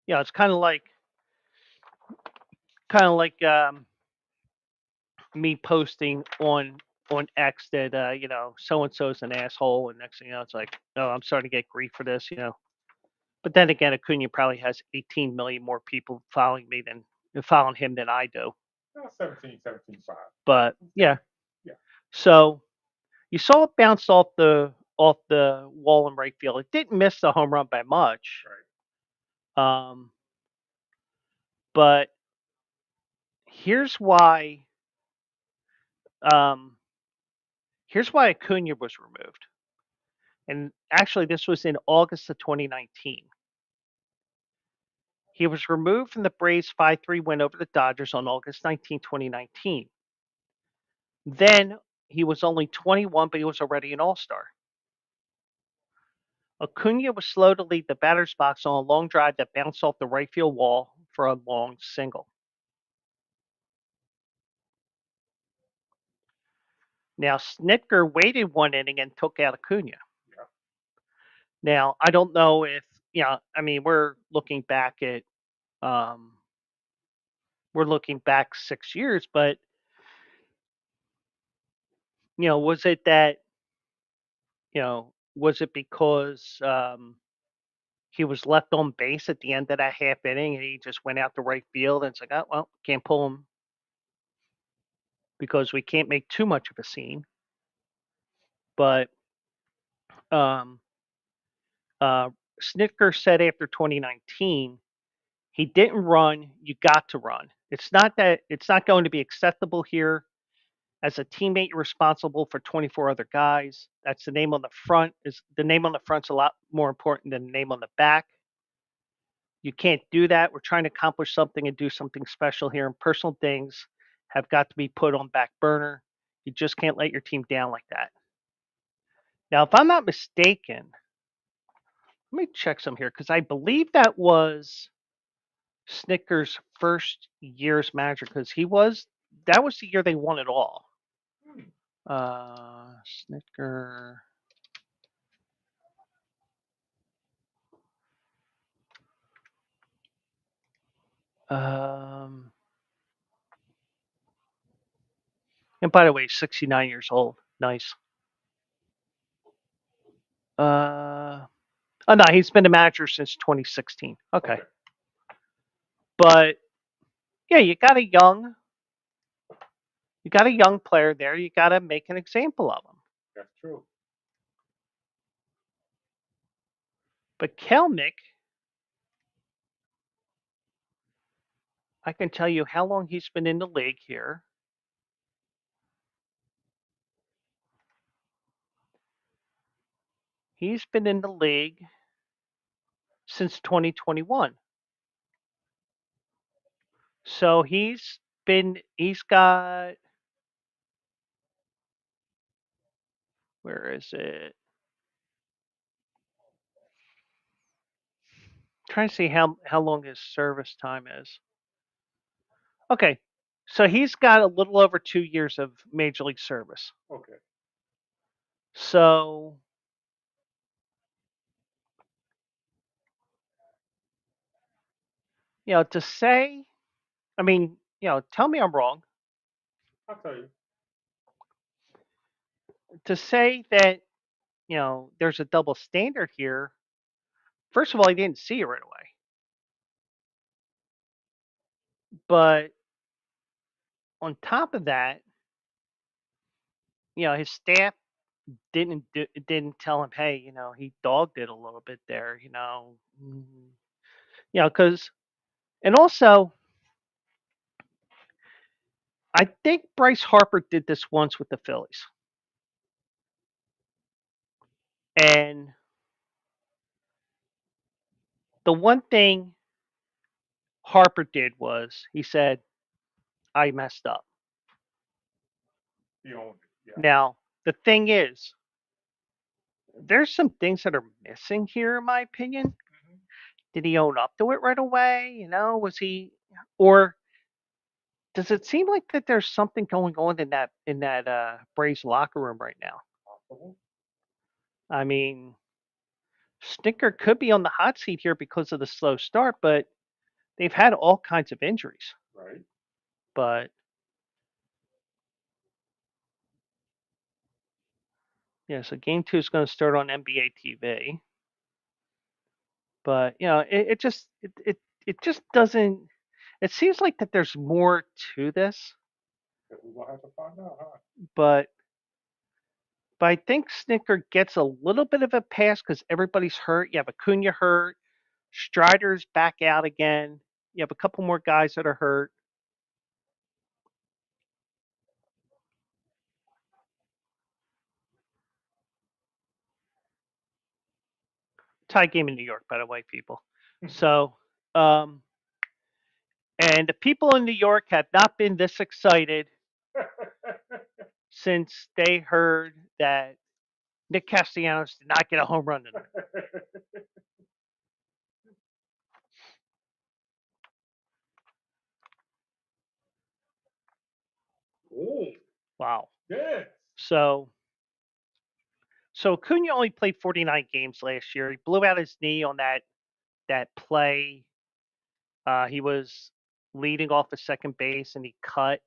It's kind of like me posting on X that so and so's an asshole, and next thing you know, it's like, oh, I'm starting to get grief for this. But then again, Acuna probably has 18 million more people following him than I do. 17.5. But yeah. Yeah. So you saw it bounce off the wall in right field. It didn't miss the home run by much. Right. But here's why. Here's why Acuna was removed. And actually, this was in August of 2019. He was removed from the Braves' 5-3 win over the Dodgers on August 19, 2019. Then he was only 21, but he was already an all-star. Acuna was slow to leave the batter's box on a long drive that bounced off the right field wall for a long single. Now, Snitker waited one inning and took out Acuna. Yeah. Now, I don't know if, we're looking back at, we're looking back 6 years, but, was it that, was it because he was left on base at the end of that half inning and he just went out to right field and it's like, oh, well, can't pull him because we can't make too much of a scene. But Snitker said after 2019, he didn't run. You got to run. It's not going to be acceptable here. As a teammate, you're responsible for 24 other guys. That's the name on the front. The name on the front's a lot more important than the name on the back. You can't do that. We're trying to accomplish something and do something special here, and personal things have got to be put on back burner. You just can't let your team down like that. Now, if I'm not mistaken, let me check some here because I believe that was Snicker's first year's manager because that was the year they won it all. Snicker. And by the way, 69 years old. Nice. Oh no, he's been a manager since 2016. Okay. But yeah, you got a young player there. You got to make an example of him. That's true. But Kelnick, I can tell you how long he's been in the league here. He's been in the league since 2021. So he's got, where is it? Trying to see how long his service time is. Okay. So he's got a little over 2 years of major league service. Okay. So to say, tell me I'm wrong. I'll tell you. To say that, there's a double standard here, first of all, he didn't see it right away. But on top of that, his staff didn't tell him, hey, he dogged it a little bit there, because, and also, I think Bryce Harper did this once with the Phillies, and the one thing Harper did was he said, I messed up. He owned it. Yeah. Now, the thing is, there's some things that are missing here, in my opinion. Did he own up to it right away? Was he, or does it seem like that there's something going on in that Braves locker room right now? I mean, Stinker could be on the hot seat here because of the slow start, but they've had all kinds of injuries. Right. But yeah, so game 2 is going to start on NBA TV. But it just doesn't. It seems like that there's more to this. We will have to find out, huh? But I think Snicker gets a little bit of a pass because everybody's hurt. You have Acuna hurt, Strider's back out again. You have a couple more guys that are hurt. Tie game in New York, by the way, people. So, and the people in New York have not been this excited since they heard that Nick Castellanos did not get a home run tonight. Oh, Wow. yeah. So Acuna only played 49 games last year. He blew out his knee on that play. He was leading off at second base and he cut,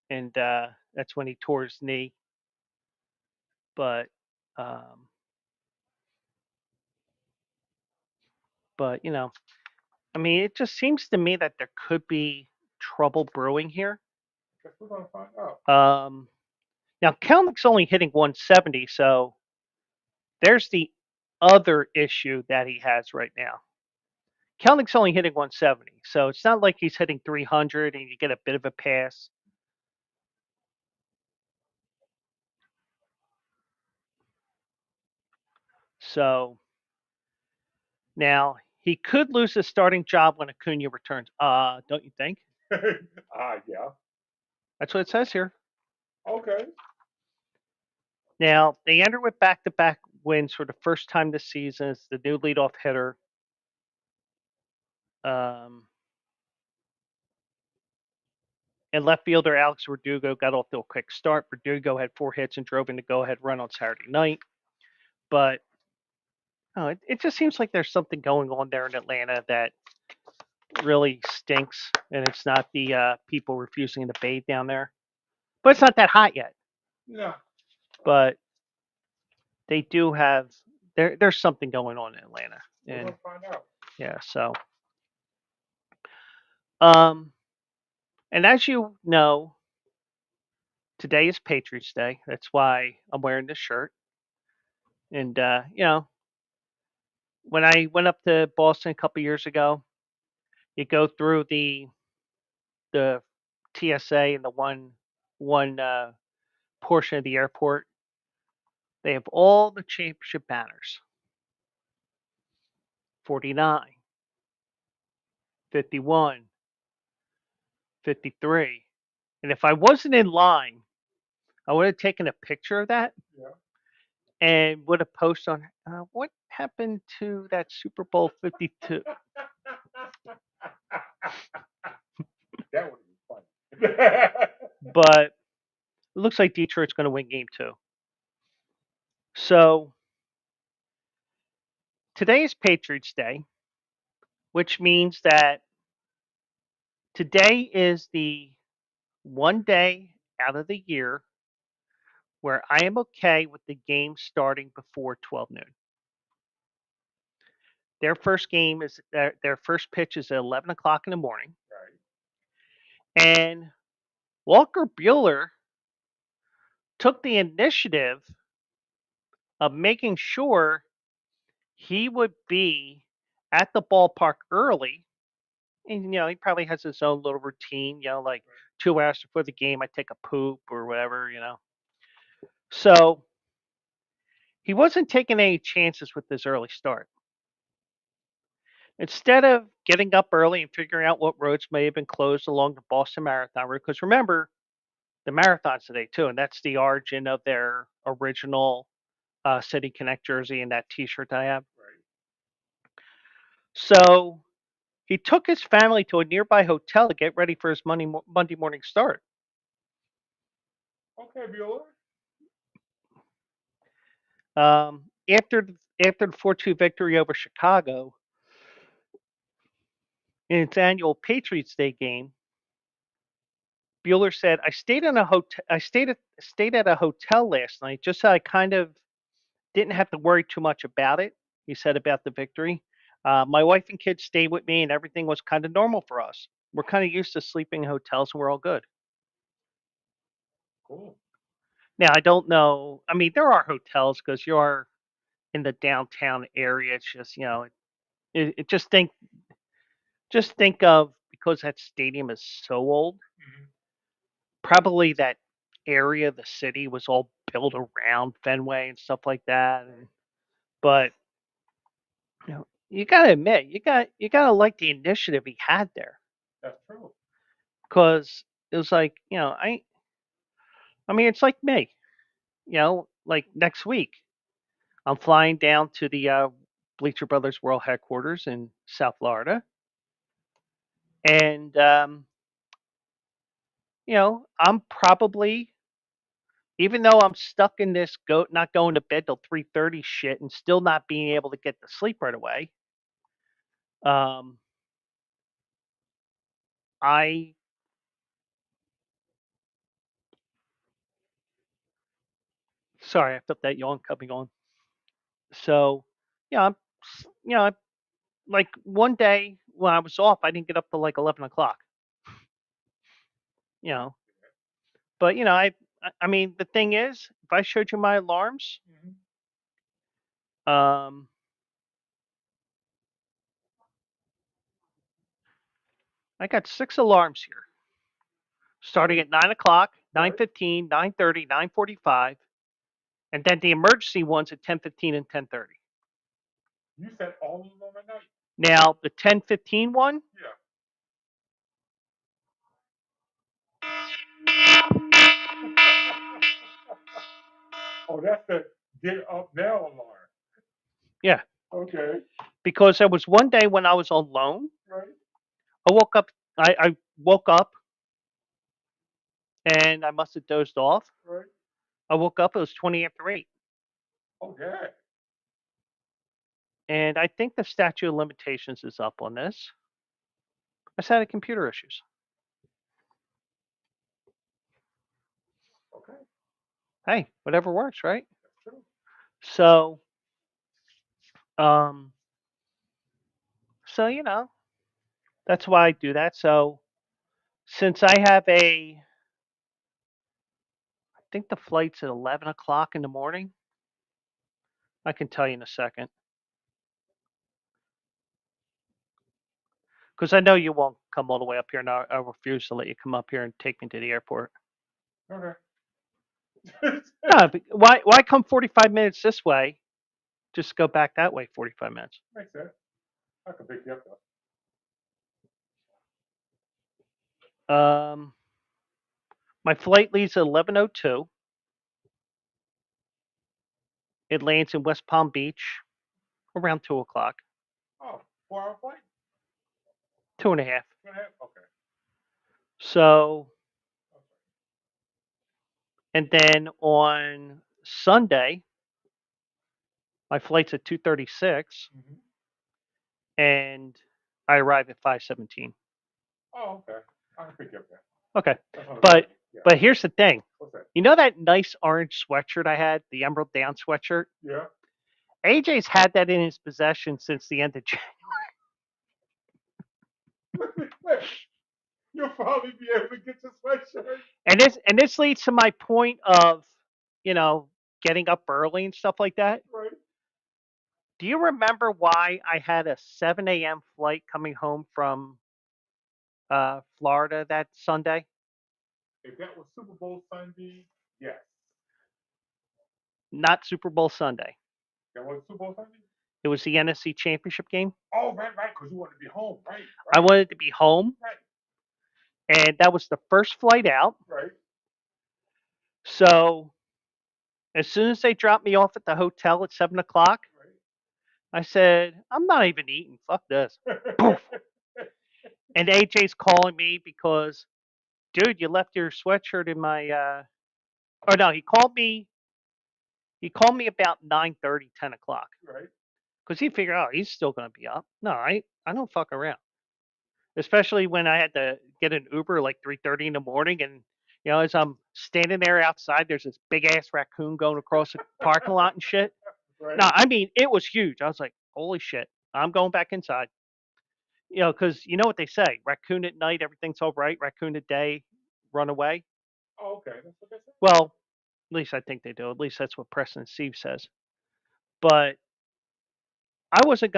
and that's when he tore his knee. But I mean, it just seems to me that there could be trouble brewing here. Guess we're gonna find out. Now Kelnick's only hitting 170, so there's the other issue that he has right now. Kelnick's only hitting 170, so it's not like he's hitting 300 and you get a bit of a pass. So now he could lose his starting job when Acuna returns. Don't you think? Yeah. That's what it says here. Okay. Now they enter with back-to-back wins for the first time this season. It's the new leadoff hitter. And left fielder Alex Verdugo got off to a quick start. Verdugo had 4 hits and drove in the go-ahead run on Saturday night. But it just seems like there's something going on there in Atlanta that really stinks. And it's not the people refusing to bathe down there. But it's not that hot yet. Yeah. But they do have there's something going on in Atlanta. We're gonna find out. Yeah, so and as you know, today is Patriots Day. That's why I'm wearing this shirt. And when I went up to Boston a couple years ago, you go through the TSA and the one portion of the airport. They have all the championship banners. 49, 51, 53. And if I wasn't in line, I would have taken a picture of that. Yeah. And would have posted on what happened to that Super Bowl 52. That would be funny. But it looks like Detroit's going to win game 2. So today is Patriots Day, which means that today is the one day out of the year where I am okay with the game starting before 12 noon. Their first game is their first pitch is at 11 o'clock in the morning. Right. And Walker Buehler took the initiative of making sure he would be at the ballpark early. And, he probably has his own little routine, like 2 hours before the game, I take a poop or whatever. So he wasn't taking any chances with this early start. Instead of getting up early and figuring out what roads may have been closed along the Boston Marathon route, because remember, the marathon's today too, and that's the origin of their original City Connect jersey and that T-shirt I have. Right. So he took his family to a nearby hotel to get ready for his Monday morning start. Okay, Bueller. After the 4-2 victory over Chicago in its annual Patriots Day game, Bueller said, "I stayed in a hotel. I stayed at a hotel last night, just so I kind of didn't have to worry too much about it." He said about the victory. My wife and kids stayed with me, and everything was kind of normal for us. We're kind of used to sleeping in hotels, and we're all good. Cool. Now, I don't know. I mean, there are hotels because you're in the downtown area. It's just, just think of, because that stadium is so old, Mm-hmm. probably that area of the city was all built around Fenway and stuff like that. But you gotta admit, you gotta like the initiative he had there, That's true. because it was like, I mean, it's like me, like next week, I'm flying down to the Bleacher Brothers World Headquarters in South Florida, and I'm probably, even though I'm stuck in this not going to bed till 3:30 shit and still not being able to get to sleep right away, I sorry, I felt that yawn coming on. So, I'm, I, like one day when I was off, I didn't get up till like 11 o'clock. You know, but I mean, the thing is, if I showed you my alarms, um, I got 6 alarms here, starting at 9 o'clock, 9:15, 9:30, 9:45, and then the emergency ones at 10:15 and 10:30. You said all of them at night? Now, the 10:15 one, Yeah. Oh, that's the get up now alarm. yeah, Okay. because there was one day when I was on loan. Right. I woke up. I woke up, and I must have dozed off. Right. I woke up. It was 20 after 8. Oh, yeah. And I think the statute of limitations is up on this. I just had computer issues. Okay. Hey, whatever works, right? That's true. So, that's why I do that. So, since I have I think the flight's at 11 o'clock in the morning. I can tell you in a second. Because I know you won't come all the way up here, and I refuse to let you come up here and take me to the airport. Okay. No, why come 45 minutes this way? Just go back that way 45 minutes. Makes sense. I can pick you up though. My flight leaves at 11:02. It lands in West Palm Beach around 2 o'clock. Oh, 4-hour flight? 2.5. 2.5? Okay. So, and then on Sunday, my flight's at 2:36, and I arrive at 5:17. Oh, okay. I can pick you up there. Okay, But but here's the thing. What's that? You know that nice orange sweatshirt I had, the Emerald Down sweatshirt? Yeah. AJ's had that in his possession since the end of January. You'll probably be able to get your sweatshirt. And this leads to my point of, getting up early and stuff like that. Right. Do you remember why I had a 7 a.m. flight coming home from Florida that Sunday? If that was Super Bowl Sunday, yes. Not Super Bowl Sunday. That was Super Bowl Sunday? It was the NFC Championship game. Oh, right, because you wanted to be home, right. I wanted to be home. Right. And that was the first flight out. Right. So as soon as they dropped me off at the hotel at 7 o'clock, Right. I said, I'm not even eating. Fuck this. Poof. And AJ's calling me because, dude, you left your sweatshirt in my oh no, he called me about 9:30, 10 o'clock. Right. Because he figured, oh, he's still gonna be up. No, I don't fuck around. Especially when I had to get an Uber like 3:30 in the morning, and as I'm standing there outside, there's this big ass raccoon going across the parking lot and shit. Right. No, I mean it was huge. I was like, holy shit, I'm going back inside. Because you know what they say, raccoon at night, everything's all right. Raccoon at day, run away. Oh, okay. That's what they say. Well, at least I think they do. At least that's what Preston Steve says. But I wasn't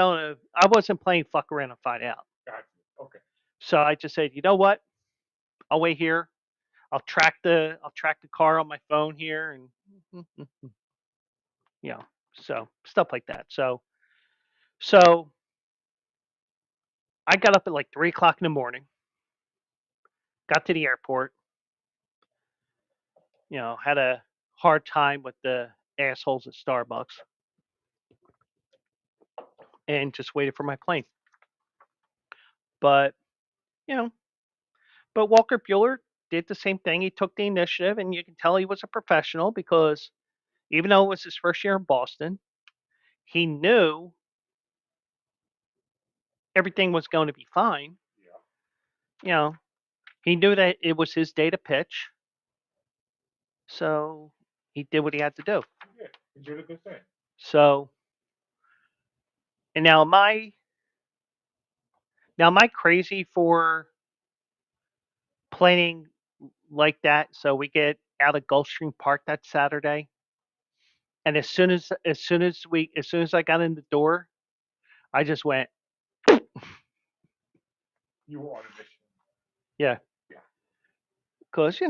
playing fuck around and find out. Gotcha. Okay. So I just said, you know what? I'll wait here. I'll track the car on my phone here, and so stuff like that. So I got up at like 3 o'clock in the morning, got to the airport, had a hard time with the assholes at Starbucks, and just waited for my plane. But Walker Bueller did the same thing. He took the initiative, and you can tell he was a professional because even though it was his first year in Boston, he knew everything was going to be fine. Yeah. He knew that it was his day to pitch. So he did what he had to do. Yeah. He did a good thing. So, and now am I crazy for planning like that? So we get out of Gulfstream Park that Saturday, and as soon as I got in the door, I just went. You were on a mission. Yeah. Yeah. Because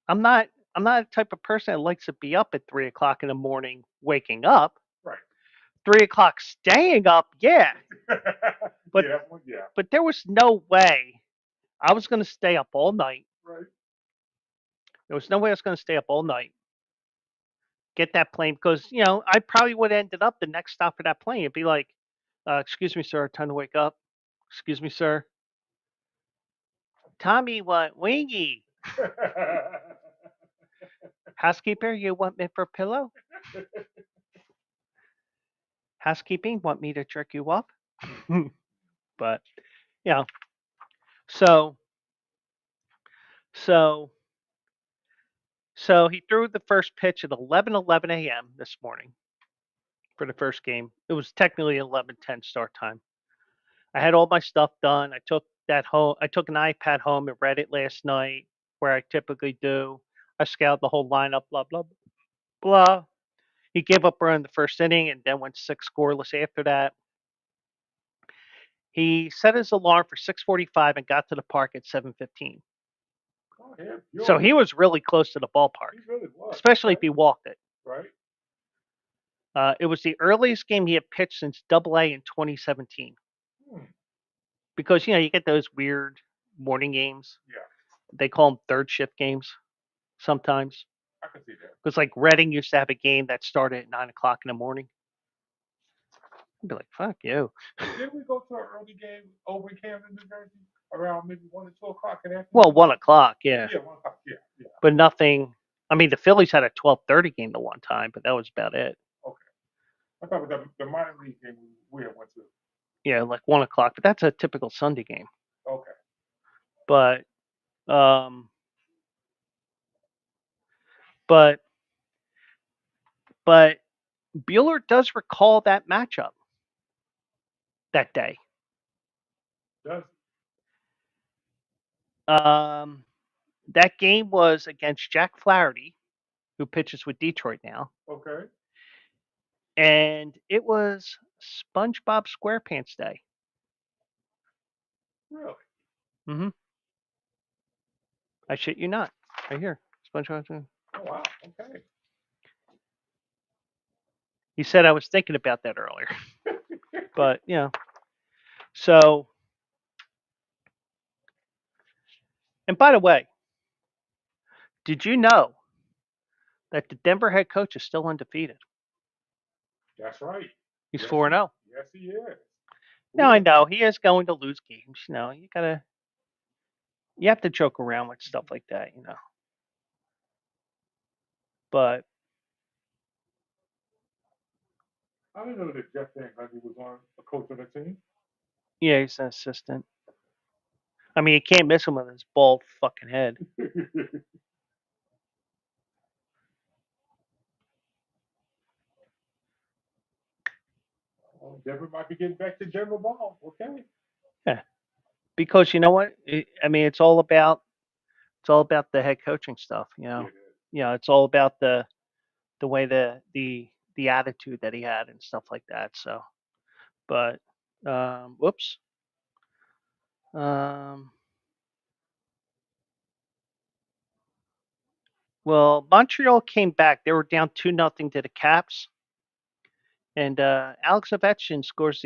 I'm not the type of person that likes to be up at 3 o'clock in the morning, waking up. Right. 3 o'clock staying up, yeah. But yeah. But there was no way I was going to stay up all night. Right. There was no way I was going to stay up all night. Get that plane because I probably would have ended up the next stop for that plane. It'd be like, excuse me, sir, time to wake up. Excuse me, sir. Tommy, what wingy? Housekeeper, you want me for a pillow? Housekeeping, want me to jerk you up? But so he threw the first pitch at 11:11 a.m. this morning for the first game. It was technically 11:10 start time. I had all my stuff done. I took an iPad home and read it last night, where I typically do. I scouted the whole lineup, blah blah blah. He gave up around the first inning and then went 6 scoreless after that. He set his alarm for 6:45 and got to the park at 7:15. Oh, yeah, so he was really close to the ballpark. He really was. Especially if he walked it. Right. It was the earliest game he had pitched since AA in 2017. Because, you get those weird morning games. Yeah. They call them third shift games sometimes. I can see that. Because, like, Reading used to have a game that started at 9 o'clock in the morning. I'd be like, fuck you. Didn't we go to an early game over in Camden, New Jersey? Around maybe 1 or 2 o'clock in the afternoon? Well, 1 o'clock, yeah. Yeah, 1 o'clock, yeah. But nothing. I mean, the Phillies had a 12:30 game the one time, but that was about it. Okay. I thought it was the minor league game we had went to. Yeah, like 1 o'clock, but that's a typical Sunday game. Okay. But Bueller does recall that matchup that day. Does That game was against Jack Flaherty, who pitches with Detroit now, Okay. and it was SpongeBob SquarePants Day. Really? Mm-hmm. I shit you not. Right here, SpongeBob. Oh wow. Okay. He said I was thinking about that earlier, but so. And by the way, did you know that the Denver head coach is still undefeated? That's right. He's Yes, 4-0. Yes, he is. Now I know he is going to lose games. You have to joke around with stuff like that, But I didn't know that Jeff Van Gundy was on a coach of the team. yeah, he's an assistant. I mean, you can't miss him with his bald fucking head. Oh, Denver might be getting back to Denver ball. Okay. Yeah, because you know what? I mean, it's all about the head coaching stuff. It's all about the way the attitude that he had and stuff like that. So, but whoops. Well, Montreal came back. They were down 2-0 to the Caps, and Alex Ovechkin scores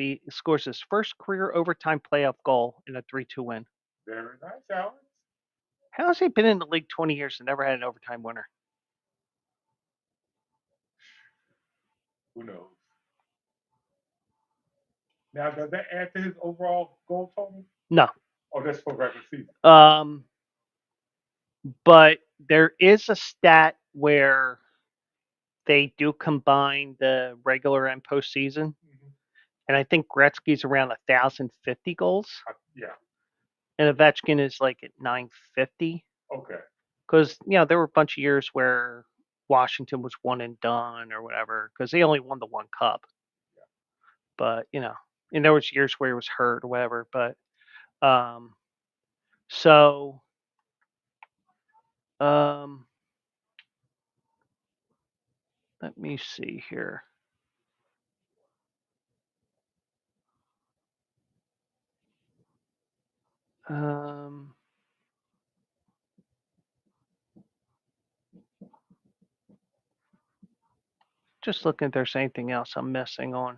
his first career overtime playoff goal in a 3-2 win. Very nice, Alex. How has he been in the league 20 years and never had an overtime winner? Who knows? Now, does that add to his overall goal total? No. Oh, that's for regular season. But there is a stat where they do combine the regular and postseason, and I think Gretzky's around 1,050 goals. Yeah. And Ovechkin is like at 950. Okay. Because there were a bunch of years where Washington was one and done or whatever, because they only won the one cup. Yeah. But and there was years where he was hurt or whatever. But so let me see here. Just looking if there's anything else I'm missing on.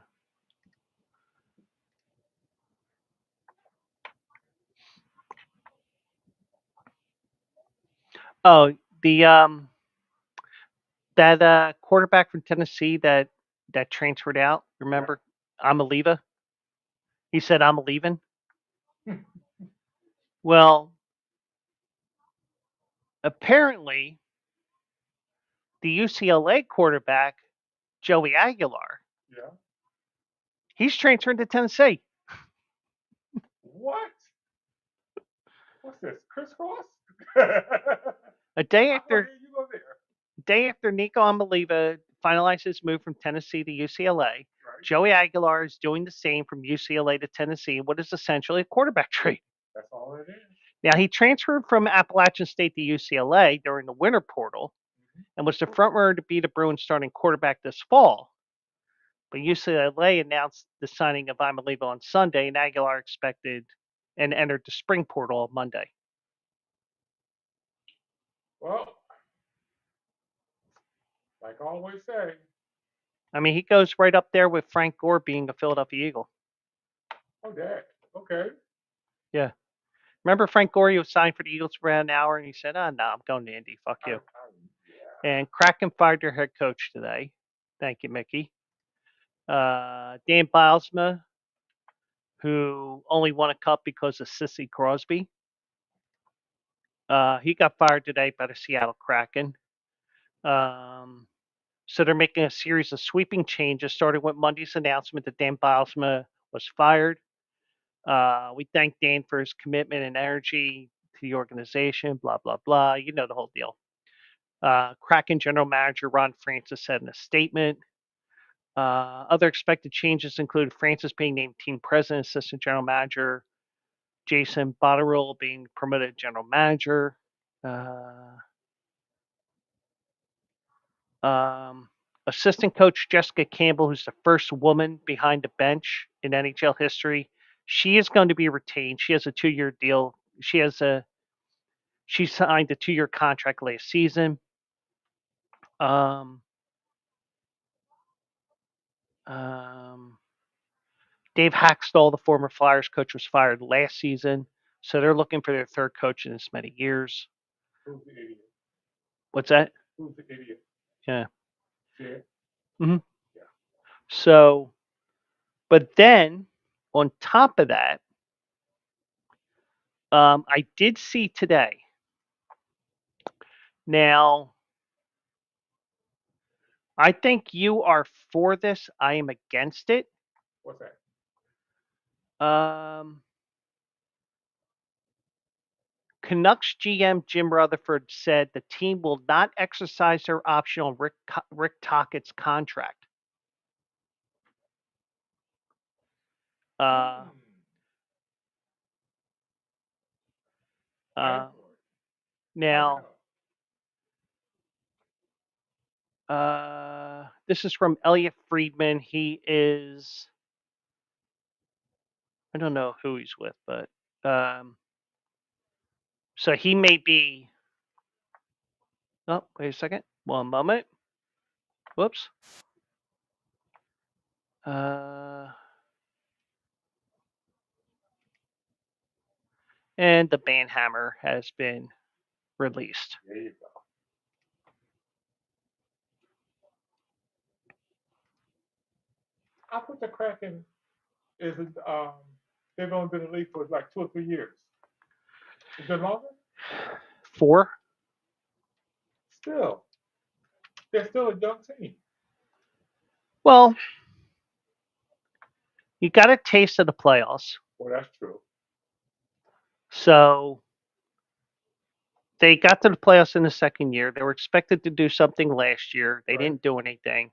Oh, the that quarterback from Tennessee that transferred out. Remember, I'm a leaver. He said I'm a leaving. Well, apparently, the UCLA quarterback Joey Aguilar. Yeah. He's transferring to Tennessee. What? What's this? Crisscross? A day after Nico Amaliva finalized his move from Tennessee to UCLA, right. Joey Aguilar is doing the same from UCLA to Tennessee, what is essentially a quarterback trade. That's all it is. Now, he transferred from Appalachian State to UCLA during the winter portal and was the front runner to be the Bruins starting quarterback this fall. But UCLA announced the signing of Amaliva on Sunday, and Aguilar expected and entered the spring portal on Monday. Well, like I always say. I mean, he goes right up there with Frank Gore being a Philadelphia Eagle. Oh, that. Okay. Yeah. Remember Frank Gore, he was signed for the Eagles for an hour, and he said, no, I'm going to Indy. Fuck you. Yeah. And Kraken fired their head coach today. Thank you, Mickey. Dan Bilesma, who only won a cup because of Sissy Crosby. He got fired today by the Seattle Kraken. So they're making a series of sweeping changes, starting with Monday's announcement that Dan Bilesma was fired. We thank Dan for his commitment and energy to the organization, blah, blah, blah. You know the whole deal. Kraken general manager Ron Francis said in a statement. Other expected changes include Francis being named team president, assistant general manager Jason Botterill being promoted general manager. Assistant coach Jessica Campbell, who's the first woman behind the bench in NHL history. She is going to be retained. She has a 2-year deal. She signed a 2-year contract last season. Dave Hackstall, the former Flyers coach, was fired last season, so they're looking for their third coach in as many years. Who's the idiot? What's that? Who's the idiot? Yeah. Yeah. Mm-hmm. Yeah. So, but then on top of that, I did see today. Now, I think you are for this. I am against it. What's that? Canucks GM Jim Rutherford said the team will not exercise their option on Rick Tockett's contract. Now, this is from Elliot Friedman. He is, I don't know who he's with, but so he may be. Oh, wait a second. One moment. Whoops. And the banhammer has been released. There you go. I put the Kraken isn't. They've only been in the league for like 2 or 3 years. Is it longer? 4. Still, they're still a young team. Well, you got a taste of the playoffs. Well, that's true. So they got to the playoffs in the second year. They were expected to do something last year. They didn't do anything.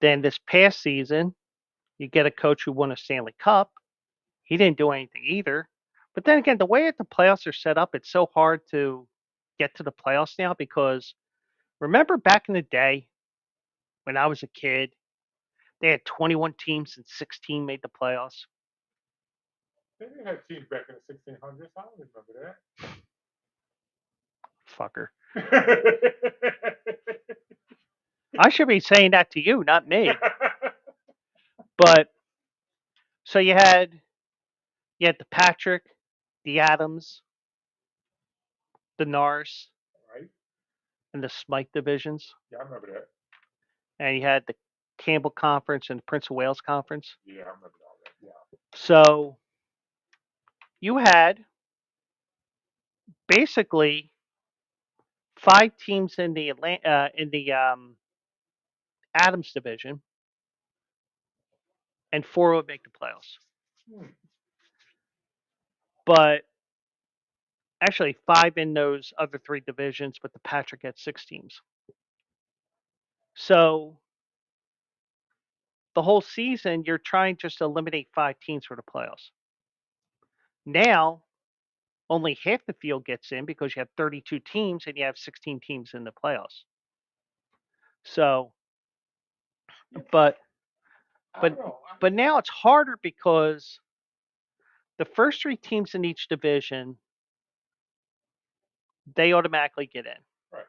Then this past season, you get a coach who won a Stanley Cup. He didn't do anything either. But then again, the way that the playoffs are set up, it's so hard to get to the playoffs now because remember back in the day when I was a kid, they had 21 teams and 16 made the playoffs. They didn't have teams back in the 1600s. I don't remember Fucker. I should be saying that to you, not me. But so you had the Patrick, the Adams, the Norris, right? And the Smythe divisions. Yeah, I remember that. And you had the Campbell Conference and the Prince of Wales Conference. Yeah, I remember all that. Yeah. So you had basically 5 teams in the Adams division, and 4 would make the playoffs. But actually 5 in those other 3 divisions, but the Patrick had 6 teams. So the whole season, you're trying just to eliminate 5 teams for the playoffs. Now, only half the field gets in because you have 32 teams and you have 16 teams in the playoffs. So, but now it's harder because the first 3 teams in each division, they automatically get in. Right.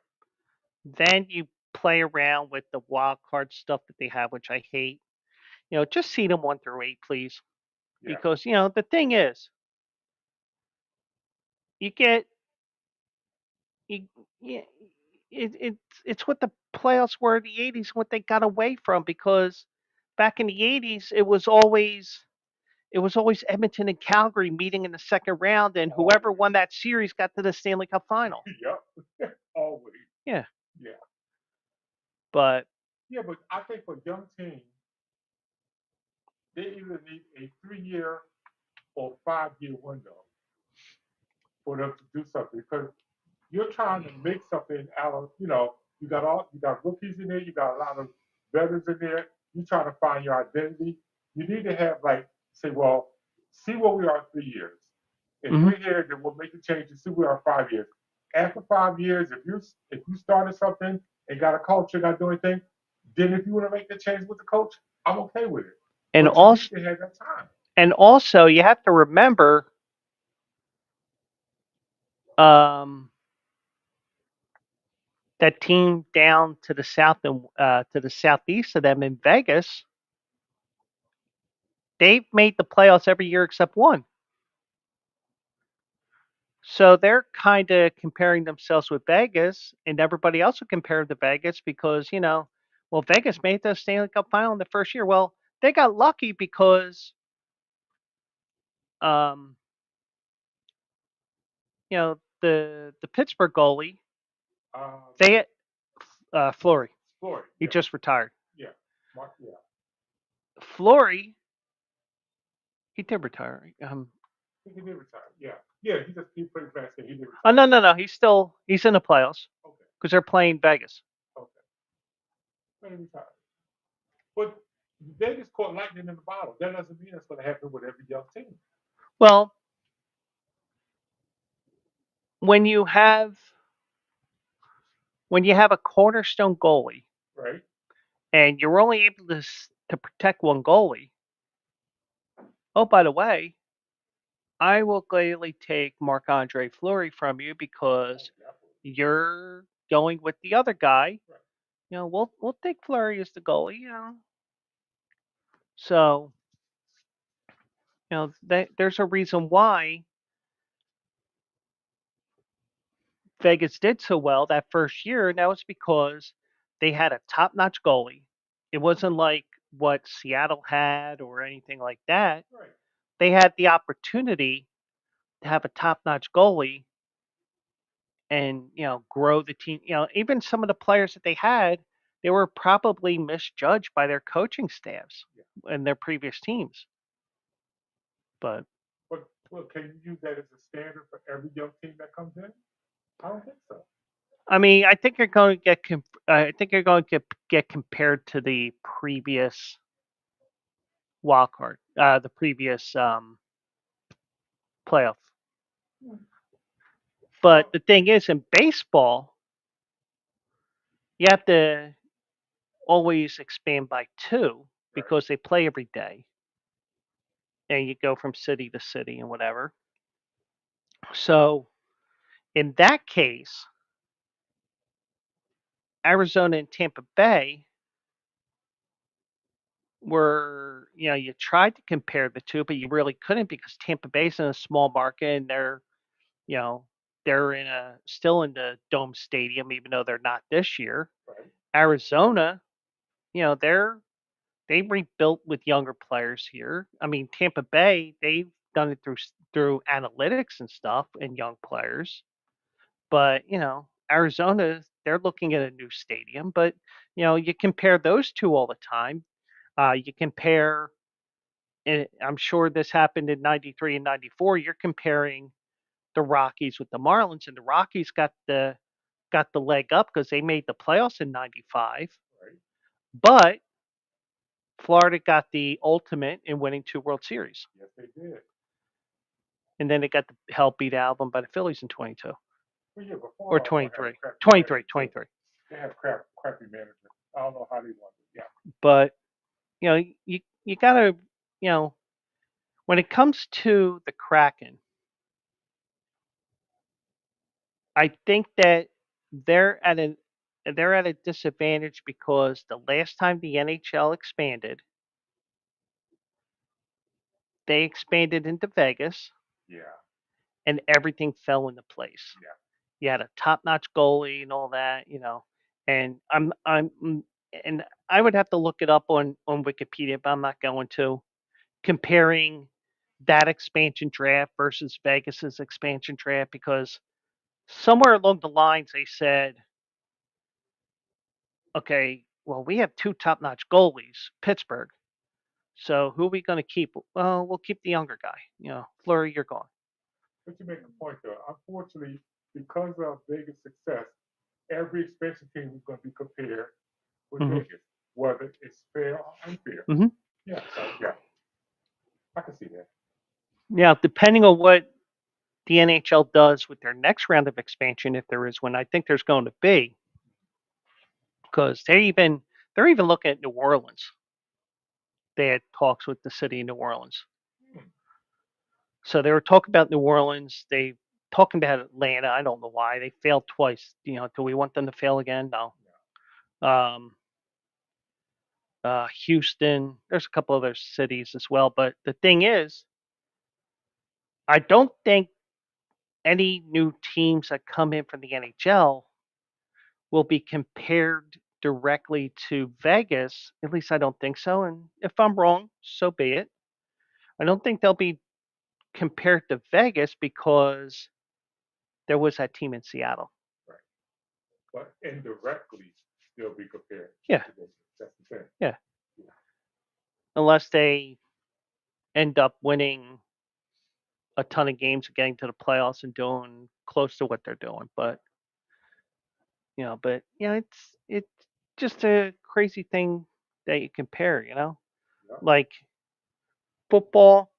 Then you play around with the wild card stuff that they have, which I hate. Just seed them 1 through 8, please. Yeah. Because, the thing is, it's what the playoffs were in the 80s, what they got away from, because back in the 80s, it was always Edmonton and Calgary meeting in the second round, and whoever won that series got to the Stanley Cup final. Yep. Always. Yeah. Yeah. But I think for young teams, they either need a 3-year or 5-year window for them to do something, because you're trying to make something out of, you got rookies in there, you got a lot of veterans in there, you're trying to find your identity. You need to have see where we are in 3 years. If we're here, then we'll make the changes. See, we are 5 years. After 5 years, if you started something and got a culture, not doing anything, then if you want to make the change with the coach, I'm okay with it. And But you need to have that time. And also, you have to remember, that team down to the south and to the southeast of them in Vegas, they've made the playoffs every year except one. So they're kind of comparing themselves with Vegas, and everybody else will compare to Vegas because, well, Vegas made the Stanley Cup final in the first year. Well, they got lucky because, um, the Pittsburgh goalie, they Fleury, he just retired. Yeah. Yeah. Fleury, he did retire. He did retire. Yeah. Yeah. He played basketball. He did retire. Oh no, he's in the playoffs because they're playing Vegas. Okay. He retired. But Vegas caught lightning in the bottle. That doesn't mean that's going to happen with every young team. Well, when you have a cornerstone goalie, right, and you're only able to protect one goalie, oh, by the way, I will gladly take Marc-Andre Fleury from you because you're going with the other guy. We'll take Fleury as the goalie. So, there's a reason why Vegas did so well that first year, and that was because they had a top-notch goalie. It wasn't like what Seattle had or anything like that. Right. They had the opportunity to have a top-notch goalie and, grow the team. Even some of the players that they had, they were probably misjudged by their coaching staffs and their previous teams. But well, can you use that as a standard for every young team that comes in? I don't think so. I mean, I think you're going to get compared to the previous wild card, the previous playoff. But the thing is, in baseball, you have to always expand by two because they play every day, and you go from city to city and whatever. So, in that case, Arizona and Tampa Bay were, you tried to compare the two, but you really couldn't because Tampa Bay's in a small market and they're still in the Dome Stadium, even though they're not this year. Right. Arizona, they rebuilt with younger players here. I mean, Tampa Bay, they've done it through analytics and stuff and young players. But, Arizona, they're looking at a new stadium. But, you compare those two all the time. You compare, and I'm sure this happened in 93 and 94, you're comparing the Rockies with the Marlins, and the Rockies got the leg up because they made the playoffs in 95. Right. But Florida got the ultimate in winning 2 World Series. Yes, they did. And then they got the hell beat out of them by the Phillies in 22. Well, yeah, Or 23. 23. They have crappy management. I don't know how they won it. Yeah. But, you got to, when it comes to the Kraken, I think that they're at a disadvantage because the last time the NHL expanded, they expanded into Vegas. Yeah. And everything fell into place. Yeah. You had a top-notch goalie and all that, And and I would have to look it up on Wikipedia, but I'm not going to. Comparing that expansion draft versus Vegas's expansion draft because somewhere along the lines they said, okay, well, we have 2 top-notch goalies, Pittsburgh. So who are we going to keep? Well, we'll keep the younger guy. Fleury, you're gone. But you make a point though. Unfortunately, because of Vegas' success, every expansion team is going to be compared with Vegas, whether it's fair or unfair. Mm-hmm. Yeah, so, yeah. I can see that. Yeah, depending on what the NHL does with their next round of expansion, if there is one. I think there's going to be, because they're even looking at New Orleans. They had talks with the city of New Orleans. So they were talking about New Orleans. They talking about Atlanta. I don't know why they failed twice. Do we want them to fail again? No. Houston. There's a couple other cities as well. But the thing is, I don't think any new teams that come in from the NHL will be compared directly to Vegas. At least I don't think so. And if I'm wrong, so be it. I don't think they'll be compared to Vegas because there was that team in Seattle. Right. But indirectly, they'll be compared. Yeah. That's the thing. Yeah. Unless they end up winning a ton of games, getting to the playoffs and doing close to what they're doing. But it's just a crazy thing that you compare, Yeah. like football,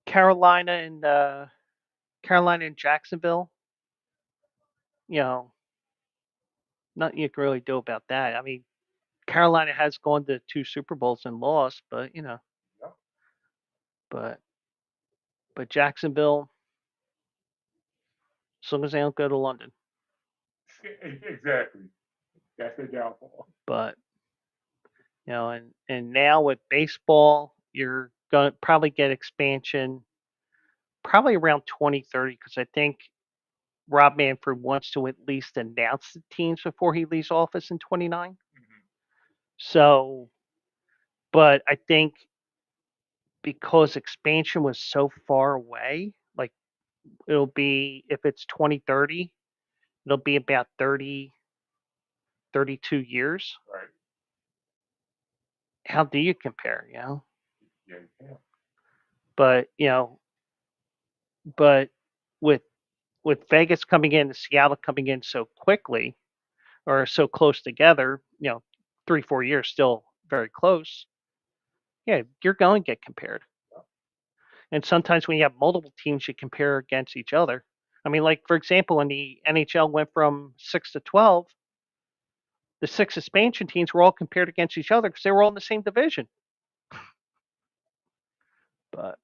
Carolina and Jacksonville. Nothing you can really do about that. I mean, Carolina has gone to 2 Super Bowls and lost, but but Jacksonville, as long as they don't go to London. Exactly. That's their downfall. But and now with baseball, you're gonna probably get expansion probably around 2030, because I think Rob Manfred wants to at least announce the teams before he leaves office in 29. So, but I think because expansion was so far away, like it'll be, if it's 2030, it'll be about 32 years. Right. How do you compare, Yeah, you can. But, but with Vegas coming in and Seattle coming in so quickly or so close together, 3-4 years still very close. Yeah, you're going to get compared. And sometimes when you have multiple teams, you compare against each other. I mean, like, for example, when the NHL went from 6 to 12, the 6 expansion teams were all compared against each other because they were all in the same division. But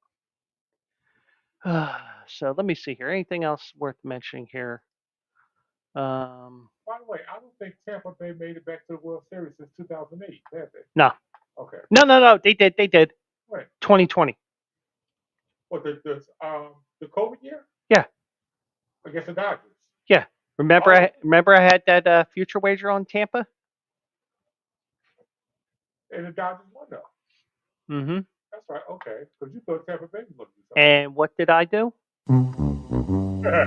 so let me see here. Anything else worth mentioning here? By the way, I don't think Tampa Bay made it back to the World Series since 2008, have they? No. Okay. No. They did. When? 2020. What, the COVID year? Yeah. Against the Dodgers. Yeah. Remember, I had that future wager on Tampa. And the Dodgers won though. Mm-hmm. That's right. Okay. Because you thought Tampa Bay was looking for something. And what did I do? Yeah.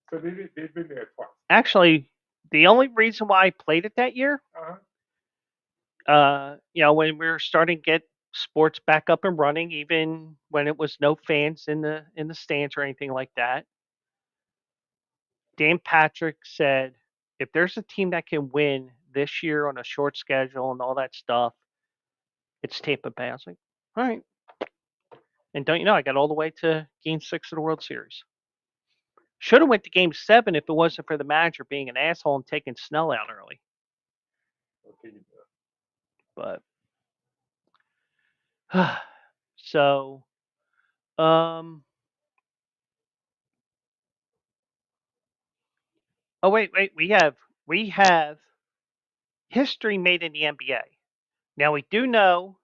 So they've been there twice. Actually, the only reason why I played it that year, when we were starting to get sports back up and running, even when it was no fans in the stands or anything like that, Dan Patrick said, if there's a team that can win this year on a short schedule and all that stuff, it's Tampa Bay. I was like, all right. And don't you know, I got all the way to Game 6 of the World Series. Should have went to Game 7 if it wasn't for the manager being an asshole and taking Snell out early. But so, oh wait, we have history made in the NBA. Now we do know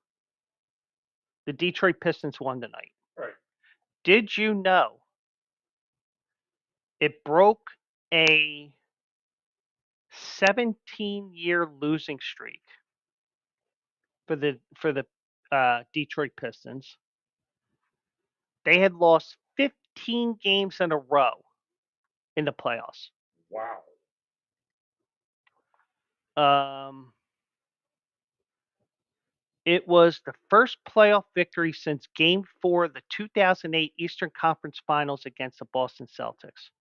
the Detroit Pistons won tonight. Right. Did you know it broke a 17-year losing streak for the Detroit Pistons? They had lost 15 games in a row in the playoffs. Wow. It was the first playoff victory since Game 4 of the 2008 Eastern Conference Finals against the Boston Celtics.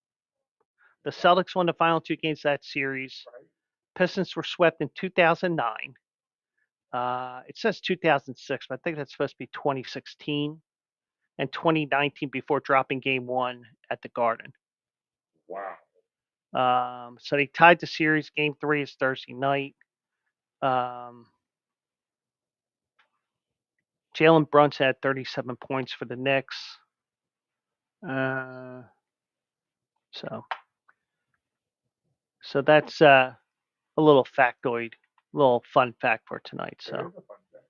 The Celtics won the final 2 games of that series. Right. Pistons were swept in 2009. It says 2006, but I think that's supposed to be 2016. and 2019 before dropping Game 1 at the Garden. Wow. So they tied the series. Game 3 is Thursday night. Jalen Brunson had 37 points for the Knicks. So that's a little factoid, little fun fact for tonight. So, It is a fun fact.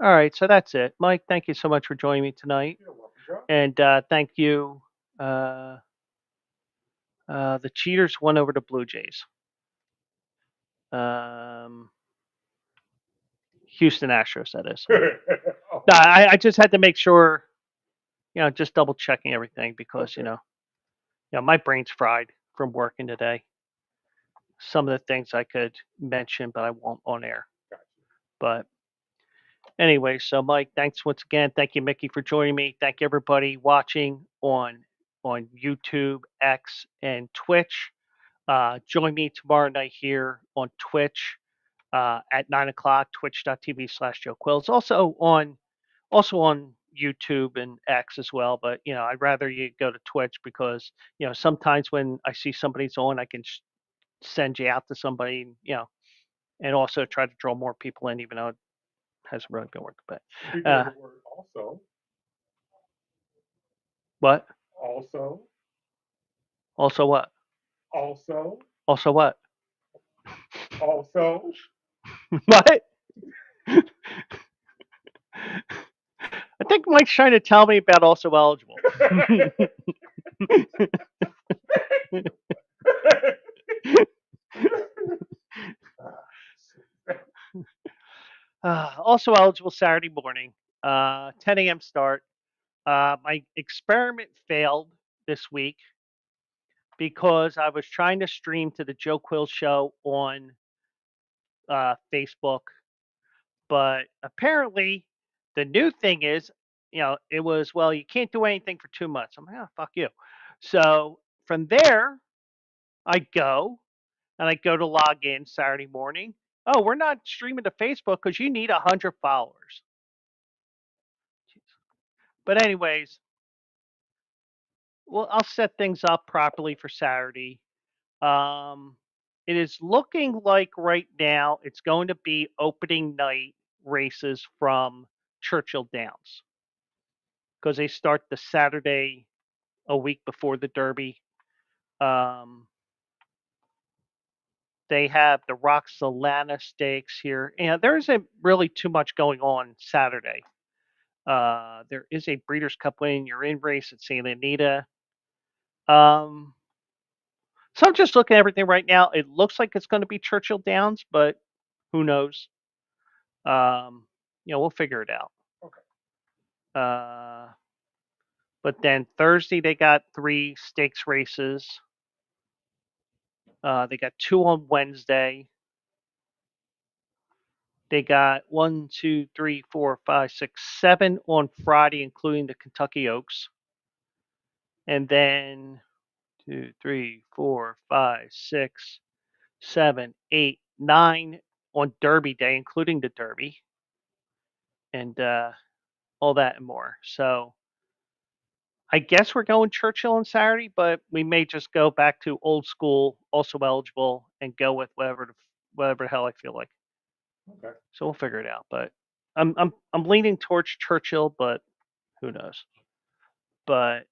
all right, so that's it, Mike. Thank you so much for joining me tonight, You're welcome, Joe. and thank you. The Cheaters won over the Blue Jays. Houston Astros, that is. No, I just had to make sure, just double checking everything because my brain's fried from working today. Some of the things I could mention, but I won't on air. But anyway, so Mike, thanks once again. Thank you, Mickey, for joining me. Thank you, everybody watching on YouTube, X, and Twitch. Join me tomorrow night here on Twitch at 9 o'clock, twitch.tv/Joe Quills. Also on YouTube and X as well. But, I'd rather you go to Twitch because, sometimes when I see somebody's on, I can send you out to somebody, and also try to draw more people in, even though it hasn't really been working. But Speaking of the word also. What? Also. Also what? Also. Also what? Also. What? I think Mike's trying to tell me about also eligible. Also eligible Saturday morning, 10 a.m. start. My experiment failed this week because I was trying to stream to the Joe Quills Show on Facebook, but apparently the new thing is, it was, well, you can't do anything for 2 months. I'm like, oh, fuck you. So from there, I go to log in Saturday morning. Oh, we're not streaming to Facebook because you need 100 followers. But anyways, well, I'll set things up properly for Saturday. It is looking like right now it's going to be opening night races from Churchill Downs because they start the Saturday a week before the Derby. They have the Roxalana Stakes here, and there isn't really too much going on Saturday. There is a Breeders' Cup Win You're in race at Santa Anita. So I'm just looking at everything right now. It looks like it's going to be Churchill Downs, but who knows? We'll figure it out. Okay. But then Thursday they got 3 stakes races. They got 2 on Wednesday. They got 1, 2, 3, 4, 5, 6, 7 on Friday, including the Kentucky Oaks. And then 2, 3, 4, 5, 6, 7, 8, 9 on Derby Day, including the Derby. And all that and more. So I guess we're going Churchill on Saturday, but we may just go back to old school, also eligible, and go with whatever the hell I feel like. Okay. So we'll figure it out. But I'm leaning towards Churchill, but who knows? But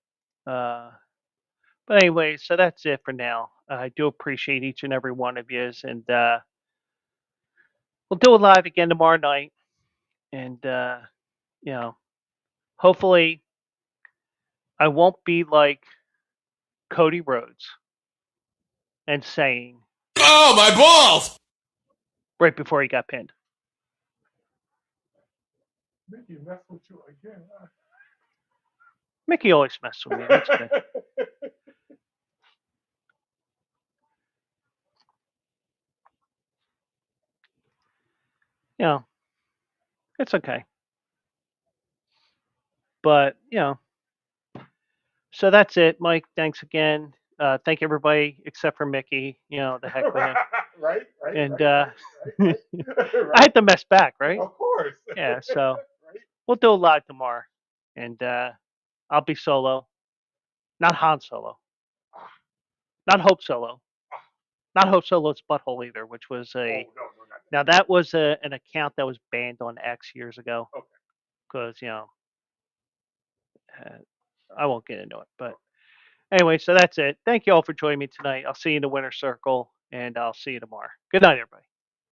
anyway, so that's it for now. I do appreciate each and every one of you, and we'll do it live again tomorrow night, and hopefully I won't be like Cody Rhodes and saying, "Oh, my balls!" right before he got pinned. Mickey messed with you again. Huh? Mickey always messes with me. That's good. It's okay. But, so that's it, Mike. Thanks again. Thank everybody except for Mickey. The heck with him. Right. And right. I had to mess back, right? Of course. Yeah, so. We'll do it live tomorrow, and I'll be solo, not Han Solo, not Hope Solo, not Hope Solo's butthole either, which was a. Oh, no, not that. Now that was an account that was banned on X years ago. Okay. Because I won't get into it, but anyway, so that's it. Thank you all for joining me tonight. I'll see you in the winter circle, and I'll see you tomorrow. Good night, everybody.